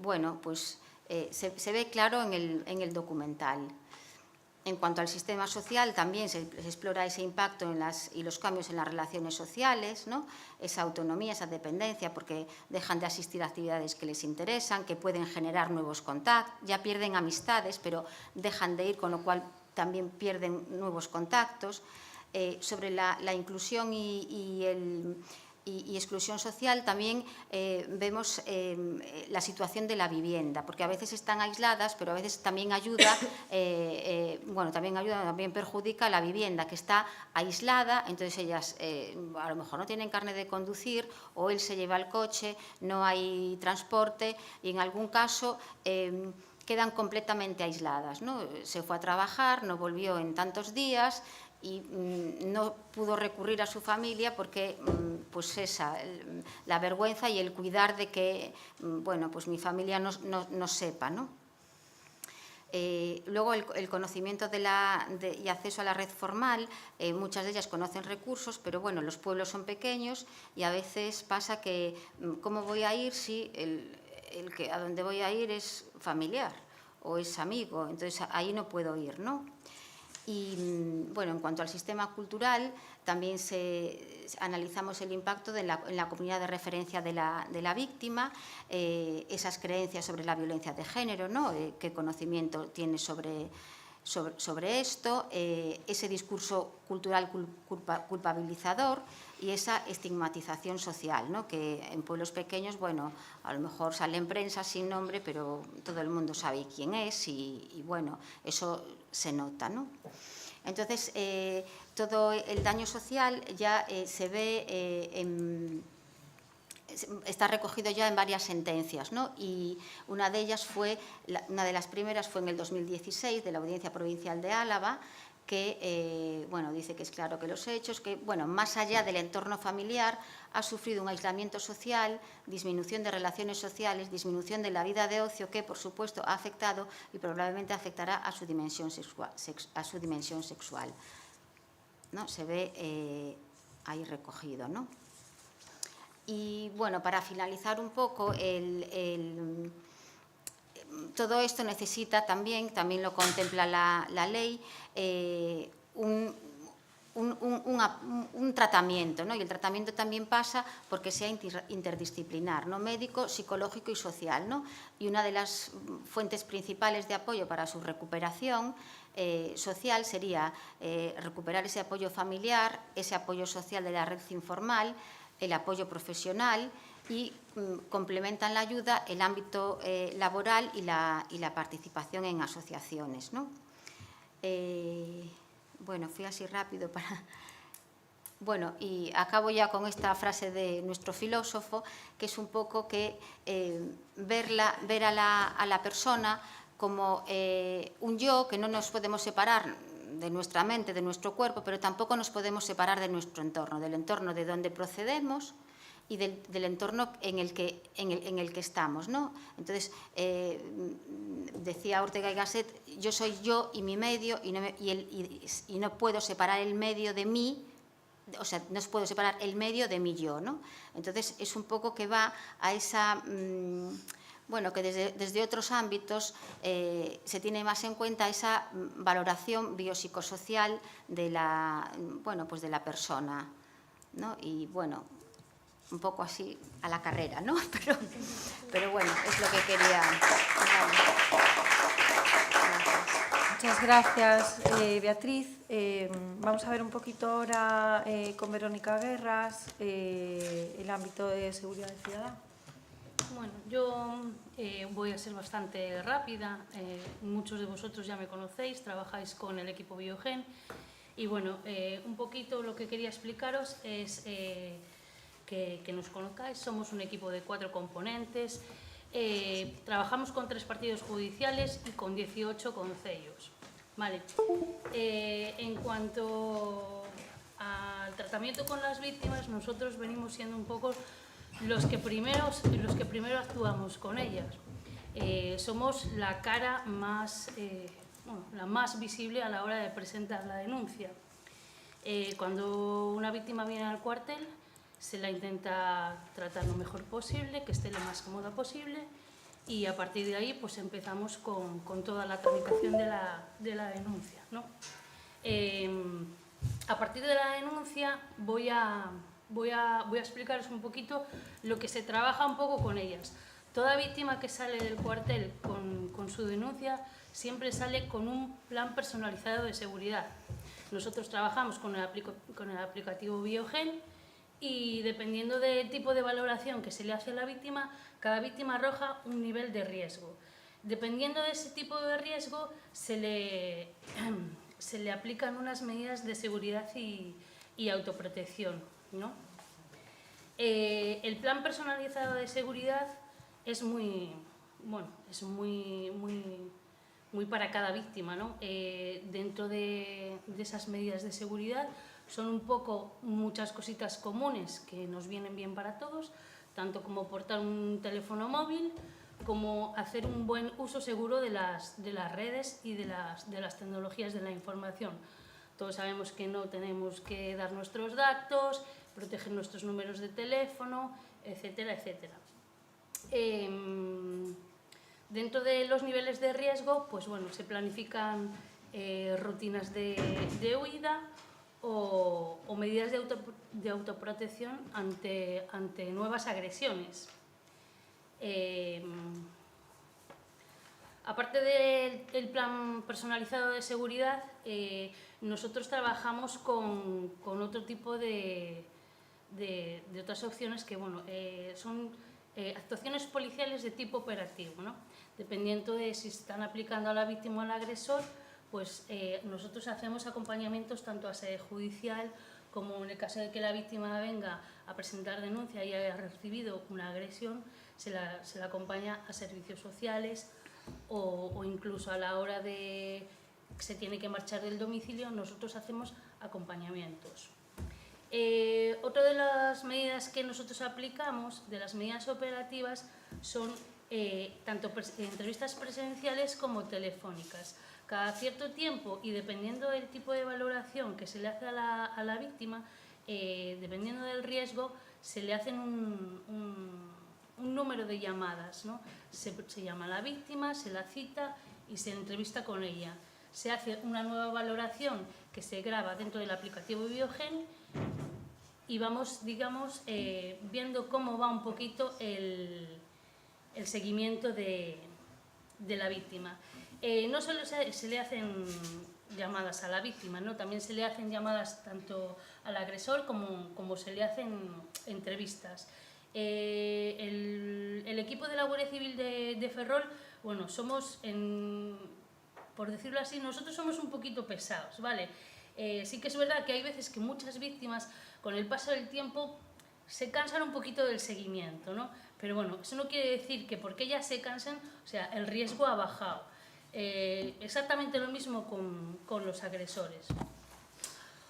ve claro en el documental. En cuanto al sistema social, también se explora ese impacto y los cambios en las relaciones sociales, ¿no? Esa autonomía, esa dependencia, porque dejan de asistir a actividades que les interesan, que pueden generar nuevos contactos, ya pierden amistades, pero dejan de ir, con lo cual también pierden nuevos contactos. Sobre la inclusión y y exclusión social, también vemos la situación de la vivienda, porque a veces están aisladas, pero a veces también ayuda, también perjudica a la vivienda, que está aislada, entonces ellas a lo mejor no tienen carnet de conducir, o él se lleva el coche, no hay transporte, y en algún caso quedan completamente aisladas, ¿no? Se fue a trabajar, no volvió en tantos días, y no pudo recurrir a su familia porque pues la vergüenza y el cuidar de que pues mi familia no sepa, ¿no? Luego el conocimiento y acceso a la red formal, muchas de ellas conocen recursos, pero bueno, los pueblos son pequeños y a veces pasa que ¿cómo voy a ir si a donde voy a ir es familiar o es amigo? Entonces ahí no puedo ir, ¿no? Y bueno, en cuanto al sistema cultural, también analizamos el impacto en la comunidad de referencia de la víctima, esas creencias sobre la violencia de género, ¿no? Qué conocimiento tiene sobre esto, ese discurso cultural culpabilizador y esa estigmatización social, ¿no? Que en pueblos pequeños, bueno, a lo mejor sale en prensa sin nombre, pero todo el mundo sabe quién es y bueno, eso se nota, ¿no? Entonces, todo el daño social ya se ve está recogido ya en varias sentencias, ¿no? Y una de ellas una de las primeras fue en el 2016 de la Audiencia Provincial de Álava, que dice que es claro que los hechos, que más allá del entorno familiar ha sufrido un aislamiento social, disminución de relaciones sociales, disminución de la vida de ocio, que por supuesto ha afectado y probablemente afectará a su dimensión sexual, ¿no? Se ve ahí recogido, ¿no? Y bueno, para finalizar un poco, todo esto necesita también lo contempla la ley, un tratamiento, ¿no? Y el tratamiento también pasa porque sea interdisciplinar, ¿no? Médico, psicológico y social, ¿no? Y una de las fuentes principales de apoyo para su recuperación social sería recuperar ese apoyo familiar, ese apoyo social de la red informal, el apoyo profesional y complementan la ayuda el ámbito laboral y la participación en asociaciones, ¿no? Bueno, fui así rápido para... Bueno, y acabo ya con esta frase de nuestro filósofo, que es un poco que ver a la persona como un yo, que no nos podemos separar de nuestra mente, de nuestro cuerpo, pero tampoco nos podemos separar de nuestro entorno, del entorno de donde procedemos y del entorno en el que estamos, ¿no? Entonces, decía Ortega y Gasset, yo soy yo y mi medio y no puedo separar el medio de mí, o sea, no puedo separar el medio de mi yo, ¿no? Entonces, es un poco que va a esa... que desde otros ámbitos se tiene más en cuenta esa valoración biopsicosocial de la persona, ¿no? Y bueno, un poco así a la carrera, ¿no? Pero bueno, es lo que quería. Muchas gracias, Beatriz. Vamos a ver un poquito ahora con Verónica Guerras el ámbito de seguridad ciudadana. Bueno, yo voy a ser bastante rápida. Muchos de vosotros ya me conocéis, trabajáis con el equipo Biogen. Y bueno, un poquito lo que quería explicaros es que nos conozcáis. Somos un equipo de 4 componentes. Trabajamos con 3 partidos judiciales y con 18 concellos. Vale. En cuanto al tratamiento con las víctimas, nosotros venimos siendo un poco los que primero actuamos con ellas. Somos la cara la más visible a la hora de presentar la denuncia. Cuando una víctima viene al cuartel, se la intenta tratar lo mejor posible, que esté lo más cómoda posible, y a partir de ahí pues empezamos con toda la tramitación de la denuncia, ¿no? A partir de la denuncia voy a explicaros un poquito lo que se trabaja un poco con ellas. Toda víctima que sale del cuartel con su denuncia siempre sale con un plan personalizado de seguridad. Nosotros trabajamos con el aplicativo Biogen y dependiendo del tipo de valoración que se le hace a la víctima, cada víctima arroja un nivel de riesgo. Dependiendo de ese tipo de riesgo, se le aplican unas medidas de seguridad y autoprotección, ¿no? El plan personalizado de seguridad es muy para cada víctima, ¿no? Dentro de esas medidas de seguridad son un poco muchas cositas comunes que nos vienen bien para todos, tanto como portar un teléfono móvil, como hacer un buen uso seguro de las redes y de las tecnologías de la información. Todos sabemos que no tenemos que dar nuestros datos, proteger nuestros números de teléfono, etcétera, etcétera. Dentro de los niveles de riesgo, pues bueno, se planifican rutinas de huida o medidas de autoprotección ante nuevas agresiones. Aparte del plan personalizado de seguridad, nosotros trabajamos con otro tipo de otras opciones que bueno, son actuaciones policiales de tipo operativo, ¿no? Dependiendo de si están aplicando a la víctima o al agresor, pues nosotros hacemos acompañamientos tanto a sede judicial como en el caso de que la víctima venga a presentar denuncia y haya recibido una agresión, se la acompaña a servicios sociales o incluso a la hora de que se tiene que marchar del domicilio, nosotros hacemos acompañamientos. Otra de las medidas que nosotros aplicamos, de las medidas operativas, son tanto entrevistas presenciales como telefónicas. Cada cierto tiempo y dependiendo del tipo de valoración que se le hace a la víctima, dependiendo del riesgo, se le hacen un número de llamadas, ¿no? Se llama a la víctima, se la cita y se entrevista con ella. Se hace una nueva valoración que se graba dentro del aplicativo Biogen y vamos, digamos, viendo cómo va un poquito el seguimiento de la víctima. No solo se le hacen llamadas a la víctima, ¿no? También se le hacen llamadas tanto al agresor como se le hacen entrevistas. El equipo de la Guardia Civil de Ferrol, bueno, somos, por decirlo así, nosotros somos un poquito pesados, ¿vale? Sí que es verdad que hay veces que muchas víctimas, con el paso del tiempo, se cansan un poquito del seguimiento, ¿no? Pero bueno, eso no quiere decir que porque ellas se cansan, o sea, el riesgo ha bajado. Exactamente lo mismo con los agresores.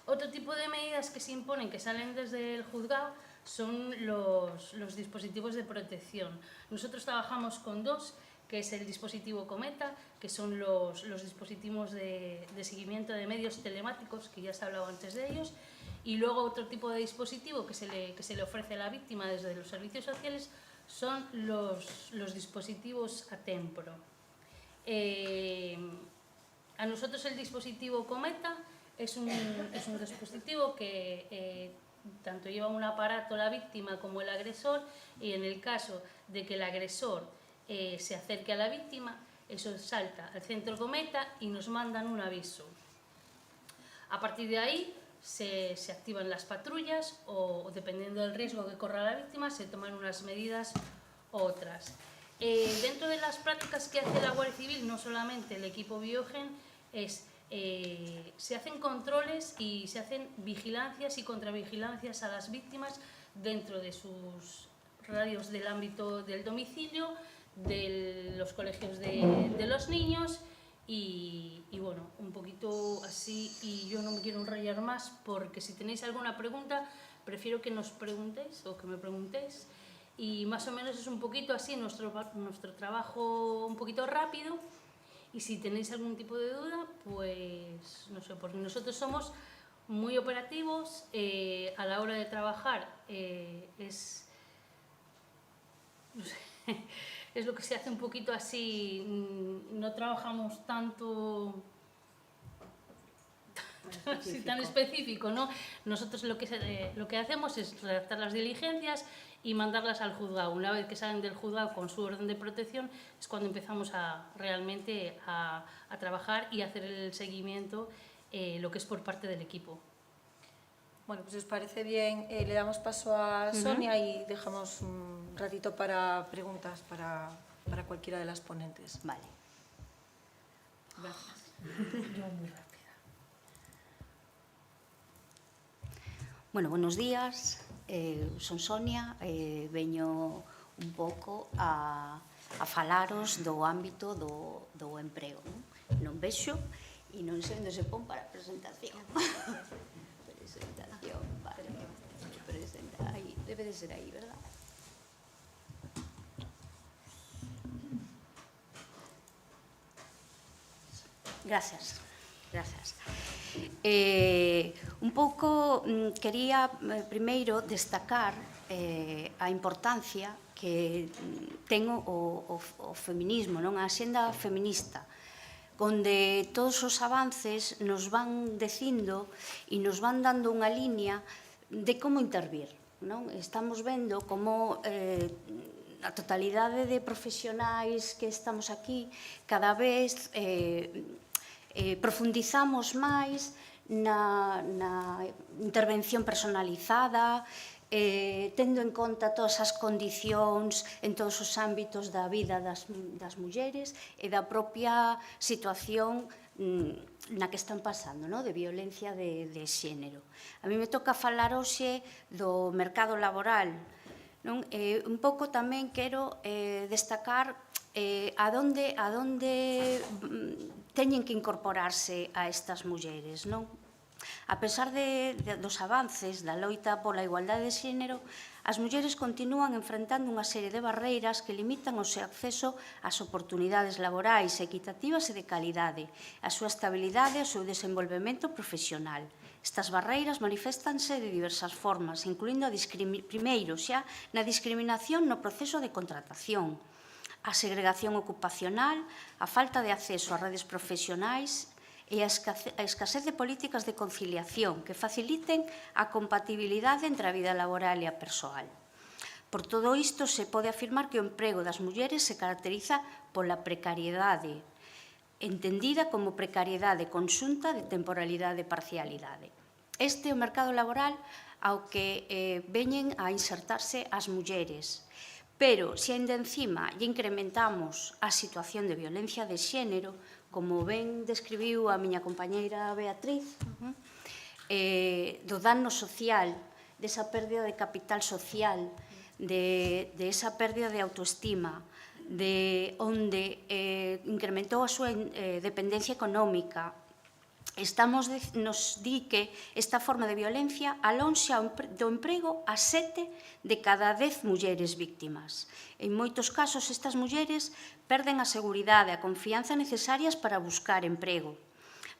Otro tipo de medidas que se imponen, que salen desde el juzgado, son los dispositivos de protección. Nosotros trabajamos con dos, que es el dispositivo Cometa, que son los dispositivos de seguimiento de medios telemáticos, que ya se ha hablado antes de ellos, y luego otro tipo de dispositivo que se le ofrece a la víctima desde los servicios sociales son los dispositivos Atempro. A nosotros el dispositivo Cometa es un dispositivo que tanto lleva un aparato la víctima como el agresor, y en el caso de que el agresor se acerque a la víctima, eso salta al centro Cometa y nos mandan un aviso. A partir de ahí se activan las patrullas o dependiendo del riesgo que corra la víctima se toman unas medidas u otras. Dentro de las prácticas que hace la Guardia Civil, no solamente el equipo Biogen, se hacen controles y se hacen vigilancias y contravigilancias a las víctimas dentro de sus radios del ámbito del domicilio, de los colegios de los niños y bueno, un poquito así, y yo no me quiero enrollar más porque si tenéis alguna pregunta prefiero que nos preguntéis o que me preguntéis, y más o menos es un poquito así nuestro trabajo, un poquito rápido. Y si tenéis algún tipo de duda, pues no sé, porque nosotros somos muy operativos a la hora de trabajar. Es lo que se hace un poquito así, no trabajamos tanto tan específico, ¿no? Nosotros lo que hacemos es redactar las diligencias y mandarlas al juzgado. Una vez que salen del juzgado con su orden de protección es cuando empezamos realmente a trabajar y a hacer el seguimiento, lo que es por parte del equipo. Bueno, pues si os parece bien, le damos paso a Sonia y dejamos un ratito para preguntas para cualquiera de las ponentes. Vale. Gracias. Yo muy rápida. Bueno, buenos días. Son Sonia, veño un pouco a falaros do ámbito do emprego. Non vexo e non sei onde se pon para a presentación. Presentación, vale. Aí, debe de ser aí, verdad? Gracias. Un pouco quería primeiro destacar a importancia que ten o feminismo, non? A axenda feminista, onde todos os avances nos van dicindo e nos van dando unha línea de como intervir, non? Estamos vendo como a totalidade de profesionais que estamos aquí cada vez profundizamos máis na intervención personalizada, tendo en conta todas as condicións en todos os ámbitos da vida das mulleres e da propia situación na que están pasando, de violencia de xénero. A mí me toca falar hoxe do mercado laboral. Un pouco tamén quero destacar a donde teñen que incorporarse a estas mulleres, non? A pesar dos avances da loita pola igualdade de xénero, as mulleres continúan enfrentando unha serie de barreiras que limitan o seu acceso ás oportunidades laborais equitativas e de calidade, a súa estabilidade e o seu desenvolvemento profesional. Estas barreiras maniféstanse de diversas formas, incluindo primeiro xa na discriminación no proceso de contratación, a segregación ocupacional, a falta de acceso a redes profesionais e a escasez de políticas de conciliación que faciliten a compatibilidade entre a vida laboral e a persoal. Por todo isto, se pode afirmar que o emprego das mulleres se caracteriza pola precariedade, entendida como precariedade conxunta de temporalidade e parcialidade. Este é o mercado laboral ao que veñen a insertarse as mulleres. Pero, se ainda encima lle incrementamos a situación de violencia de xénero, como ben describiu a miña compañeira Beatriz, do dano social, desa pérdida de capital social, de esa pérdida de autoestima, de onde incrementou a súa dependencia económica, nos di que esta forma de violencia alonxa do emprego a 7 de cada 10 mulleres víctimas. En moitos casos, estas mulleres perden a seguridade e a confianza necesarias para buscar emprego,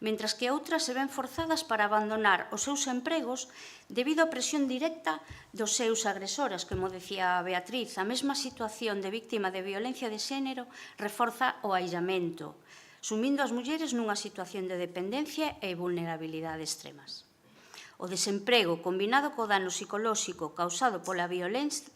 mentras que outras se ven forzadas para abandonar os seus empregos debido á presión directa dos seus agresores, como decía Beatriz. A mesma situación de víctima de violencia de xénero reforza o aillamento, sumindo as mulleres nunha situación de dependencia e vulnerabilidade extremas. O desemprego, combinado co dano psicolóxico causado pola violencia,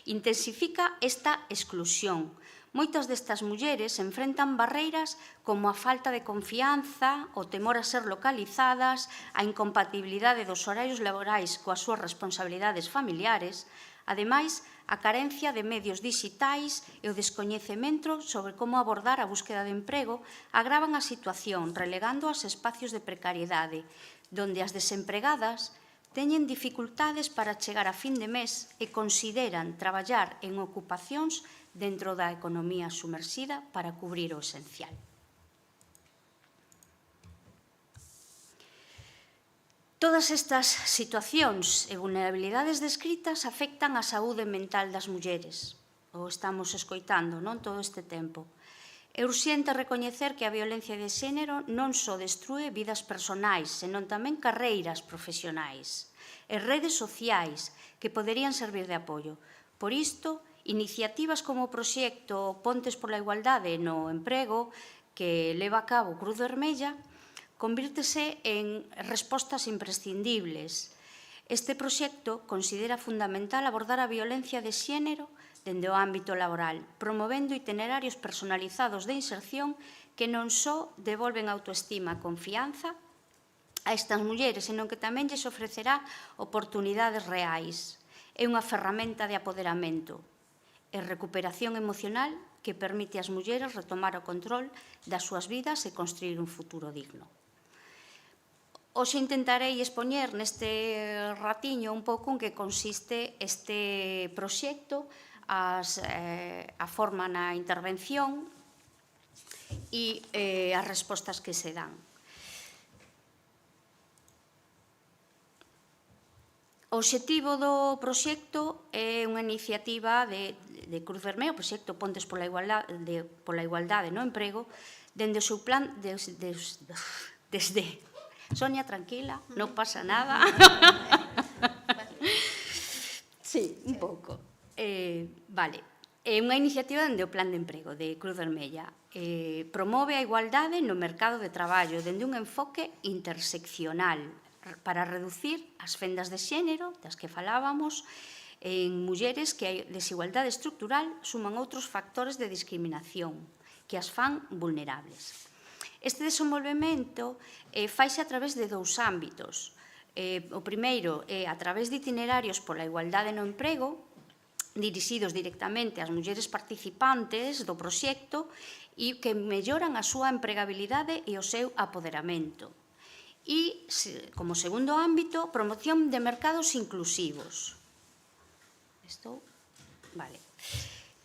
intensifica esta exclusión. Moitas destas mulleres enfrentan barreiras como a falta de confianza, o temor a ser localizadas, a incompatibilidade dos horarios laborais coas súas responsabilidades familiares, ademais, a carencia de medios digitais e o descoñecemento sobre como abordar a búsqueda de emprego agravan a situación, relegando as espacios de precariedade, donde as desempregadas teñen dificultades para chegar a fin de mes e consideran traballar en ocupacións dentro da economía sumersida para cubrir o esencial. Todas estas situacións e vulnerabilidades descritas afectan a saúde mental das mulleres. O estamos escoitando todo este tempo. É urxente recoñecer que a violencia de xénero non só destrúe vidas personais, senón tamén carreiras profesionais e redes sociais que poderían servir de apoio. Por isto, iniciativas como o proxecto Pontes pola Igualdade no Emprego, que leva a cabo Cruz Vermella, convírtese en respostas imprescindibles. Este proxecto considera fundamental abordar a violencia de xénero dende o ámbito laboral, promovendo itinerarios personalizados de inserción que non só devolven autoestima e confianza a estas mulleres, senón que tamén lles ofrecerá oportunidades reais. É unha ferramenta de apoderamento e recuperación emocional que permite ás mulleres retomar o control das súas vidas e construir un futuro digno. Hoxe intentarei expoñer neste ratiño un pouco en que consiste este proxecto, a forma na intervención e as respostas que se dan. O obxectivo do proxecto é unha iniciativa de Cruz Vermella, o proxecto Pontes pola Igualdade no Emprego, dende o seu plan desde... Sonia, tranquila, non pasa nada. Sí, un pouco. Vale. É unha iniciativa dende o plan de emprego de Cruz Vermella. Promove a igualdade no mercado de traballo dende un enfoque interseccional para reducir as fendas de xénero das que falábamos en mulleres que a desigualdade estructural suman outros factores de discriminación que as fan vulnerables. Este desenvolvemento faise a través de dous ámbitos. O primeiro é a través de itinerarios pola igualdade no emprego, dirixidos directamente ás mulleres participantes do proxecto e que melloran a súa empregabilidade e o seu apoderamento. E, como segundo ámbito, promoción de mercados inclusivos. Vale.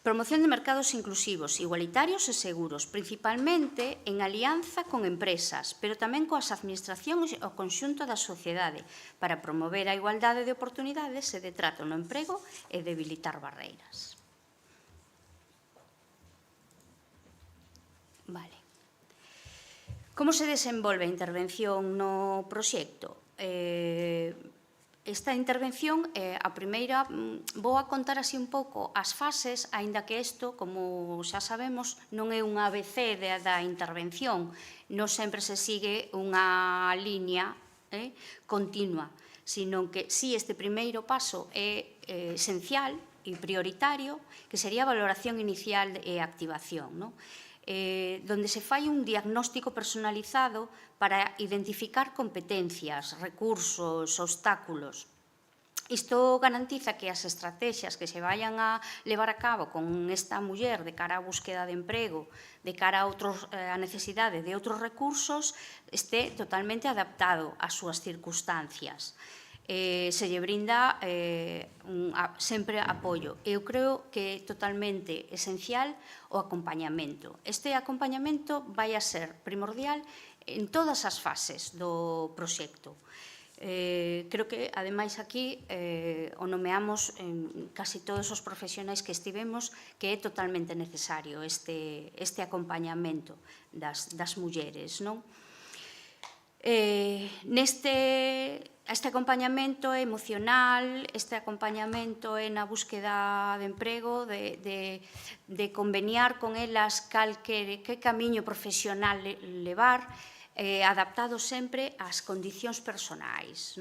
Promoción de mercados inclusivos, igualitarios e seguros, principalmente en alianza con empresas, pero tamén coas administracións e o conxunto da sociedade, para promover a igualdade de oportunidades e de trato no emprego e debilitar barreiras. Vale. Como se desenvolve a intervención no proxecto? Esta intervención, a primeira, vou a contar así un pouco as fases, aínda que isto, como xa sabemos, non é un ABC da intervención, non sempre se sigue unha liña continua, sino que si este primeiro paso é esencial e prioritario, que sería a valoración inicial e activación, donde se fai un diagnóstico personalizado para identificar competencias, recursos, obstáculos. Isto garantiza que as estrategias que se vayan a levar a cabo con esta muller de cara á búsqueda de emprego, de cara a necesidade de outros recursos, este totalmente adaptado ás súas circunstancias. Se lle brinda sempre apoio. Eu creo que é totalmente esencial o acompañamento. Este acompañamento vai a ser primordial en todas as fases do proxecto. Creo que, ademais, aquí o nomeamos en casi todos os profesionais que estivemos que é totalmente necesario este acompañamento das mulleres, non? Este acompañamento emocional, este acompañamento na búsqueda de emprego, de conveniar con elas que camiño profesional levar, adaptado sempre ás condicións personais,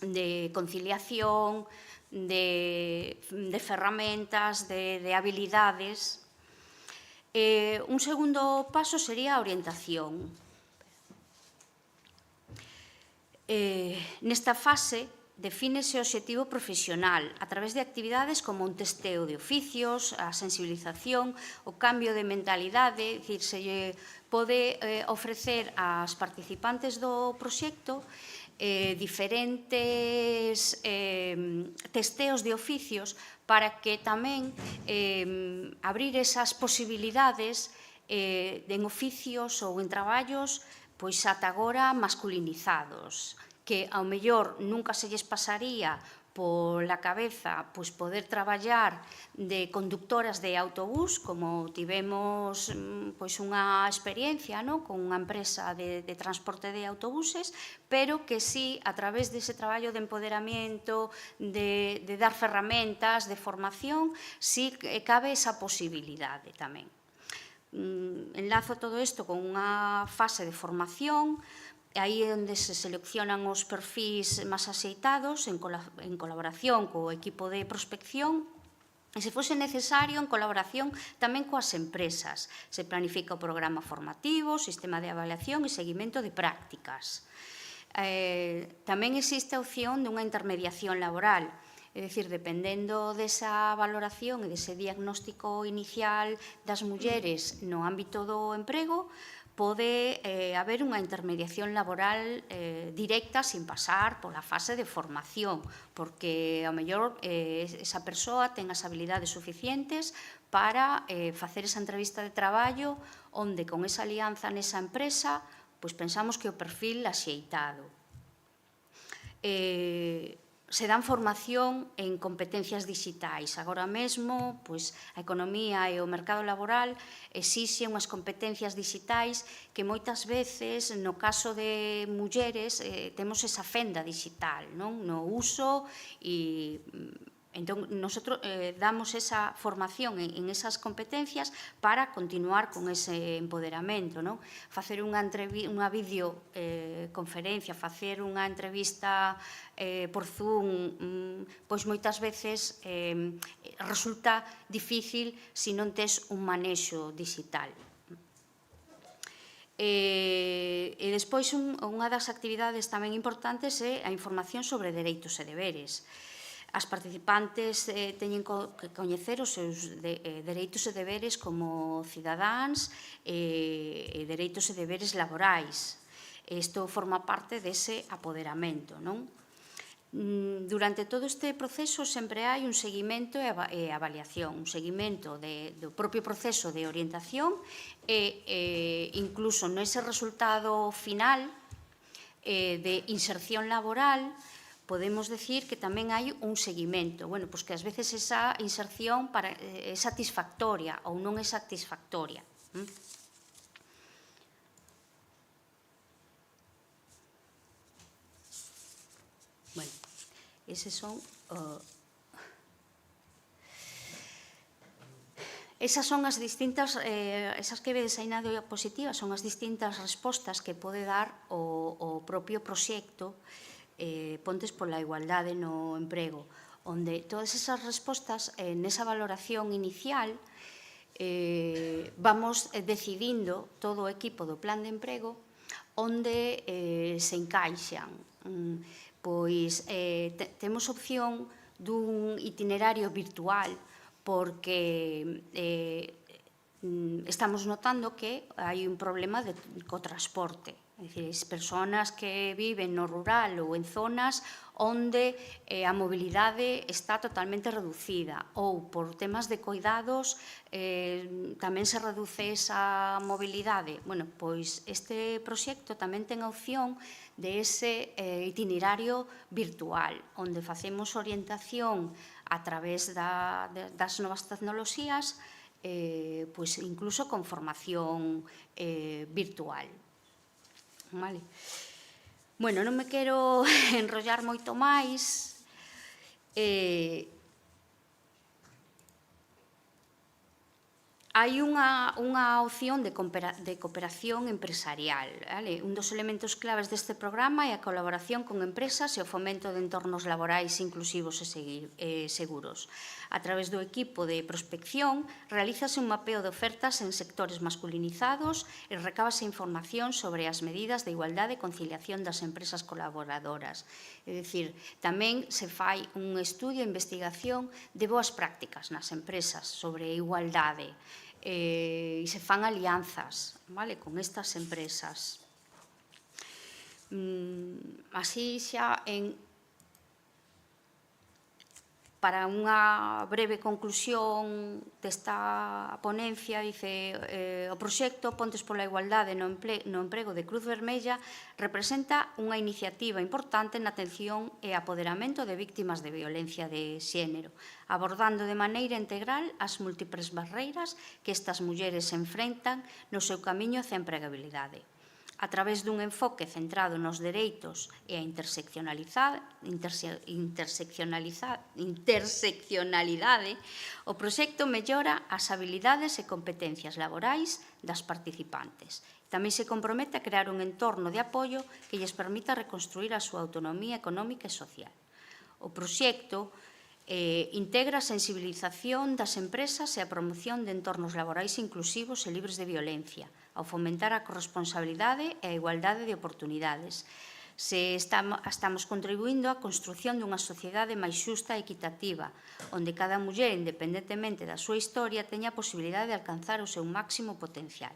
de conciliación, de ferramentas, de habilidades. Un segundo paso sería a orientación. Nesta fase, defínese o obxectivo profesional a través de actividades como un testeo de oficios, a sensibilización, o cambio de mentalidade, é dicir, se lle pode ofrecer ás participantes do proxecto diferentes testeos de oficios para que tamén abrir esas posibilidades en oficios ou en traballos pois ata agora masculinizados, que ao mellor nunca se lles pasaría pola cabeza pois poder traballar de conductoras de autobús, como tivemos pois unha experiencia con unha empresa de transporte de autobuses, pero que sí, a través dese traballo de empoderamiento, de dar ferramentas, de formación, sí cabe esa posibilidade tamén. Enlazo todo isto con unha fase de formación, aí é onde se seleccionan os perfis máis axeitados en colaboración co equipo de prospección e, se fose necesario, en colaboración tamén coas empresas. Se planifica o programa formativo, sistema de avaliación e seguimento de prácticas. Tamén existe a opción dunha intermediación laboral, é dicir, dependendo desa valoración e dese diagnóstico inicial das mulleres no ámbito do emprego, pode haber unha intermediación laboral directa sin pasar pola fase de formación, porque ao mellor esa persoa ten as habilidades suficientes para facer esa entrevista de traballo onde con esa alianza nesa empresa pois pensamos que o perfil axeitado. Se dan formación en competencias digitais. Agora mesmo, pois, a economía e o mercado laboral exixe unhas competencias digitais que moitas veces, no caso de mulleres, temos esa fenda digital, non? No uso e... Entón, nosotros damos esa formación en esas competencias para continuar con ese empoderamento, non? Facer unha videoconferencia, facer unha entrevista por Zoom, pois moitas veces resulta difícil se non tes un manexo digital. E despois, unha das actividades tamén importantes é a información sobre dereitos e deberes. As participantes teñen que coñecer os seus dereitos e deberes como cidadáns e dereitos e deberes laborais. Isto forma parte dese apoderamento, non? Durante todo este proceso sempre hai un seguimento e avaliación, un seguimento do propio proceso de orientación e incluso nese resultado final de inserción laboral podemos decir que tamén hai un seguimento, bueno, pois que ás veces esa inserción é satisfactoria ou non é satisfactoria. Bueno, eses son... Esas son as distintas, esas que vedes aí na diapositiva, son as distintas respostas que pode dar o propio proxecto Pontes pola Igualdade no Emprego, onde todas esas respostas, nesa valoración inicial, vamos decidindo todo o equipo do plan de emprego onde se encaixan. Pois temos opción dun itinerario virtual porque estamos notando que hai un problema co transporte. É dicir, as persoas que viven no rural ou en zonas onde a mobilidade está totalmente reducida ou por temas de coidados tamén se reduce esa mobilidade. Bueno, pois este proxecto tamén ten a opción de ese itinerario virtual onde facemos orientación a través das novas tecnoloxías, pois incluso con formación virtual. Vale. Bueno, non me quero enrollar moito máis. Hai unha opción de cooperación empresarial. Un dos elementos claves deste programa é a colaboración con empresas e o fomento de entornos laborais inclusivos e seguros. A través do equipo de prospección, realízase un mapeo de ofertas en sectores masculinizados e recábase información sobre as medidas de igualdade e conciliación das empresas colaboradoras. É dicir, tamén se fai un estudio e investigación de boas prácticas nas empresas sobre igualdade e se fan alianzas con estas empresas. Así xa para unha breve conclusión desta ponencia, dice o proxecto Pontes pola Igualdade no Emprego de Cruz Vermella representa unha iniciativa importante na atención e apoderamento de víctimas de violencia de xénero, abordando de maneira integral as múltiples barreiras que estas mulleres enfrentan no seu camiño hacia a empregabilidade. A través dun enfoque centrado nos dereitos e a interseccionalidade, o proxecto mellora as habilidades e competencias laborais das participantes. Tamén se compromete a crear un entorno de apoio que lles permita reconstruir a súa autonomía económica e social. O proxecto integra a sensibilización das empresas e a promoción de entornos laborais inclusivos e libres de violencia, ao fomentar a corresponsabilidade e a igualdade de oportunidades. se estamos contribuindo á construción dunha sociedade máis xusta e equitativa, onde cada muller, independentemente da súa historia, teña a posibilidade de alcanzar o seu máximo potencial.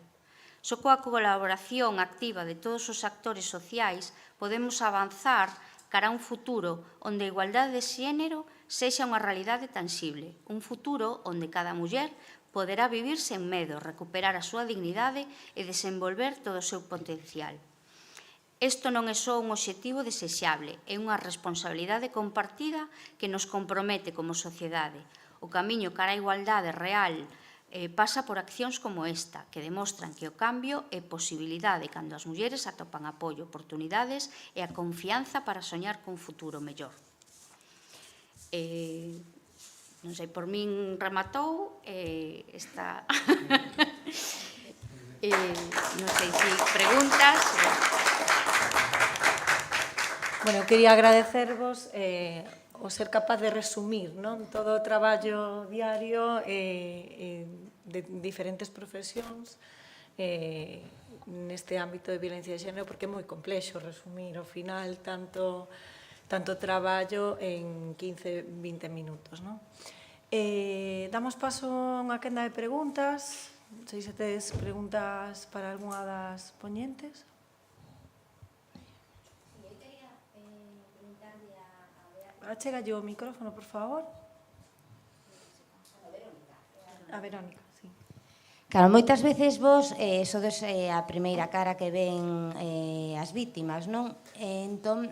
Só coa colaboración activa de todos os actores sociais podemos avanzar cara a un futuro onde a igualdade de xénero sexa unha realidade tangible, un futuro onde cada muller poderá vivir sen medo, recuperar a súa dignidade e desenvolver todo o seu potencial. Isto non é só un obxectivo desexable, é unha responsabilidade compartida que nos compromete como sociedade. O camiño cara á igualdade real pasa por accións como esta, que demostran que o cambio é posibilidade cando as mulleres atopan apoio, oportunidades e a confianza para soñar cun futuro mellor. Non sei, por min rematou esta... non sei se preguntas... Bueno, quería agradecervos o ser capaz de resumir, non, todo o traballo diario de diferentes profesións neste ámbito de violencia de xénero, porque é moi complexo resumir ao final tanto traballo en 15-20 minutos, non? Damos paso a unha quenda de preguntas. Non sei se tedes preguntas para algunha das poñentes. Achega o micrófono, por favor. A Verónica, sí. Claro, moitas veces vos sodes a primeira cara que ven as vítimas, non? Entón,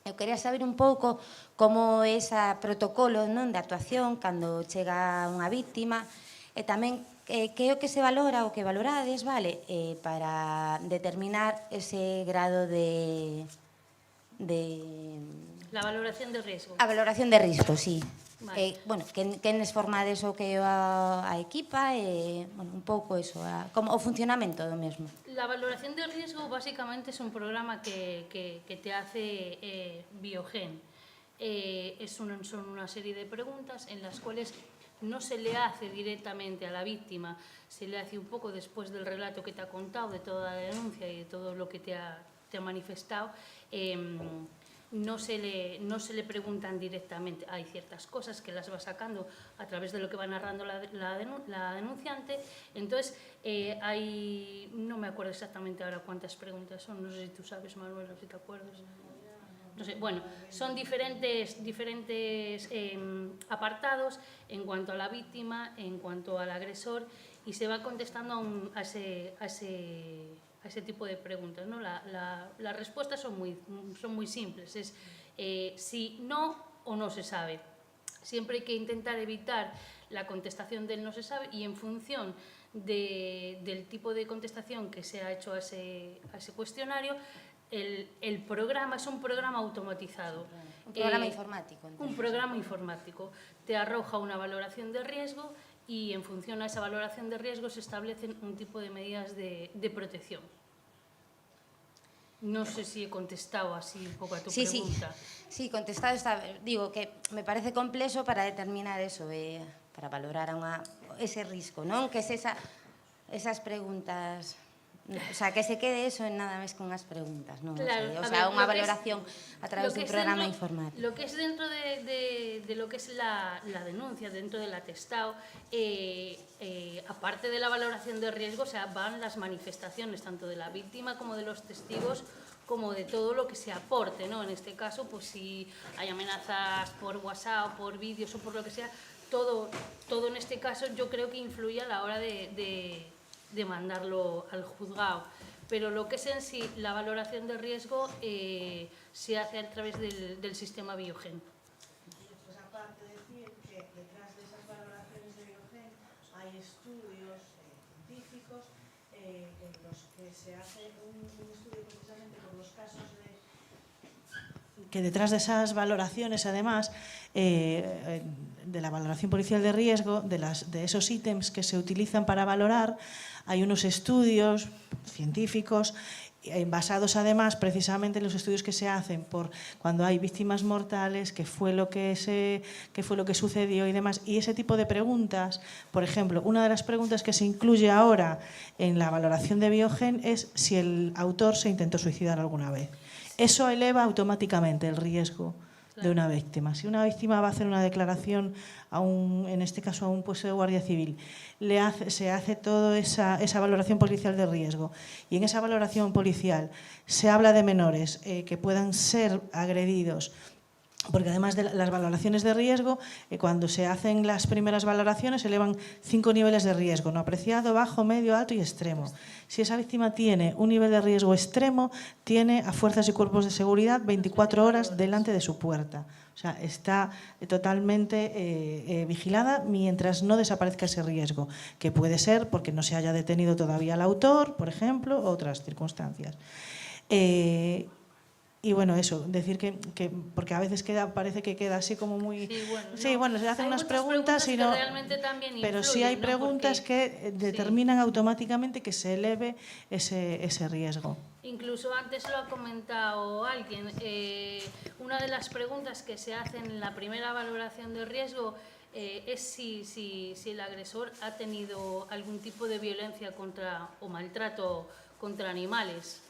eu quería saber un pouco como é ese protocolo, non, de actuación cando chega unha vítima e tamén que é o que se valora, o que valorades, vale, para determinar ese grado de La valoración de riesgo. A valoración de risco, sí. Vale. Bueno, quenes formades o que a equipa e, bueno, un pouco eso, como o funcionamento do mesmo. La valoración de riesgo básicamente es un programa que te hace Biogen. Son una serie de preguntas en las cuales no se le hace directamente a la víctima, se le hace un poco después del relato que te ha contado, de toda la denuncia y de todo lo que te ha manifestado. No se le preguntan directamente, hay ciertas cosas que las va sacando a través de lo que va narrando la denunciante. Entonces, no me acuerdo exactamente ahora cuántas preguntas son, no sé si tú sabes, Manuel, o si te acuerdas. No sé, bueno, son diferentes apartados en cuanto a la víctima, en cuanto al agresor, y se va contestando a ese tipo de preguntas, ¿no? Las respuestas son muy simples, es sí, no o no se sabe. Siempre hay que intentar evitar la contestación del no se sabe y en función del tipo de contestación que se ha hecho a ese cuestionario, el programa es un programa automatizado. Un programa informático. Entonces. Un programa informático. Te arroja una valoración de riesgo y en función a esa valoración de riesgo se establecen un tipo de medidas de protección. No sé si he contestado así un pouco a tu pregunta. Sí, contestado está. Digo que me parece complexo para determinar eso, para valorar ese risco, non? Que es esas preguntas... O sea, que se quede eso en nada máis con as preguntas, non? Claro, O sea, unha valoración a través dun programa informático. Lo que es dentro de lo que es la denuncia, dentro del atestado, aparte de la valoración de riesgo, o sea, van las manifestaciones tanto de la víctima como de los testigos, como de todo lo que se aporte, ¿no? En este caso, pues si hay amenazas por WhatsApp, por vídeos o por lo que sea, todo en este caso yo creo que influye a la hora de mandarlo al juzgado, pero lo que es en sí la valoración de riesgo se hace a través del sistema Biogen. Pues aparte de decir que detrás de esas valoraciones de Biogen hay estudios científicos en los que se hace un estudio precisamente por los casos de... Que detrás de esas valoraciones, además, de la valoración policial de riesgo, de esos ítems que se utilizan para valorar, hay unos estudios científicos basados además precisamente en los estudios que se hacen por cuando hay víctimas mortales, qué fue lo que sucedió y demás. Y ese tipo de preguntas, por ejemplo, una de las preguntas que se incluye ahora en la valoración de Biogen es si el autor se intentó suicidar alguna vez. eso eleva automáticamente el riesgo de una víctima. Si una víctima va a hacer una declaración, en este caso a un puesto de Guardia Civil, se hace toda esa valoración policial de riesgo, y en esa valoración policial se habla de menores que puedan ser agredidos, porque además de las valoraciones de riesgo, cuando se hacen las primeras valoraciones se elevan 5 niveles de riesgo, no apreciado, bajo, medio, alto y extremo. Si esa víctima tiene un nivel de riesgo extremo, tiene a fuerzas y cuerpos de seguridad 24 horas delante de su puerta. O sea, está totalmente vigilada mientras no desaparezca ese riesgo, que puede ser porque no se haya detenido todavía al autor, por ejemplo, u otras circunstancias. Y bueno, eso, decir que porque a veces parece que queda así como muy... Sí, bueno, se hacen unas preguntas, pero sí hay preguntas que determinan automáticamente que se eleve ese riesgo. Incluso antes lo ha comentado alguien, una de las preguntas que se hacen en la primera valoración de riesgo es si el agresor ha tenido algún tipo de violencia o maltrato contra animales.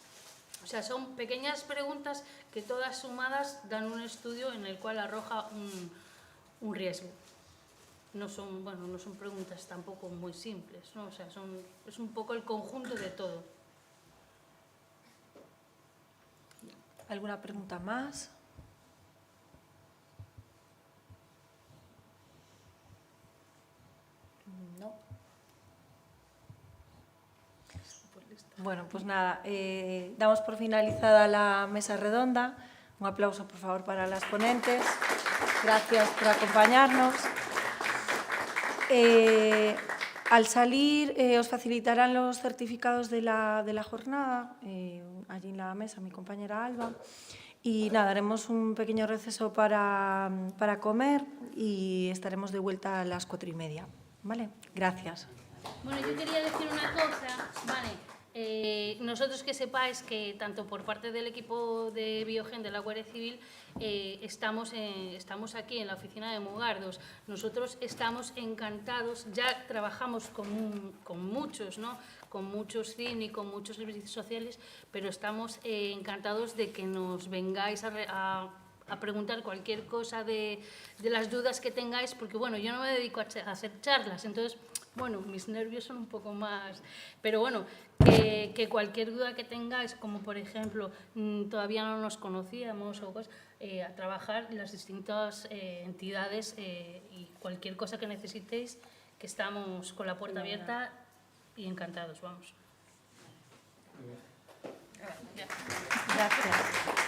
O sea, son pequeñas preguntas que todas sumadas dan un estudio en el cual arroja un riesgo. No son preguntas tampoco muy simples, ¿no? O sea, es un poco el conjunto de todo. ¿Alguna pregunta más? No. Bueno, pues nada, damos por finalizada la mesa redonda. Un aplauso, por favor, para las ponentes. Gracias por acompañarnos. Al salir os facilitarán los certificados de la jornada, allí en la mesa mi compañera Alba. Y nada, haremos un pequeño receso para comer y estaremos de vuelta a las 4:30. ¿Vale? Gracias. Bueno, yo quería decir una cosa, vale. Nosotros que sepáis que tanto por parte del equipo de Biogen de la Guardia Civil estamos aquí en la oficina de Mugardos. Nosotros estamos encantados, ya trabajamos con muchos, ¿no? Con muchos CIN y con muchos servicios sociales, pero estamos encantados de que nos vengáis a preguntar cualquier cosa de las dudas que tengáis, porque bueno, yo no me dedico a hacer charlas, entonces bueno, mis nervios son un poco más, pero bueno, que cualquier duda que tengáis, como por ejemplo, todavía no nos conocíamos o cosas, a trabajar en las distintas entidades y cualquier cosa que necesitéis, que estamos con la puerta abierta y encantados, vamos. Gracias.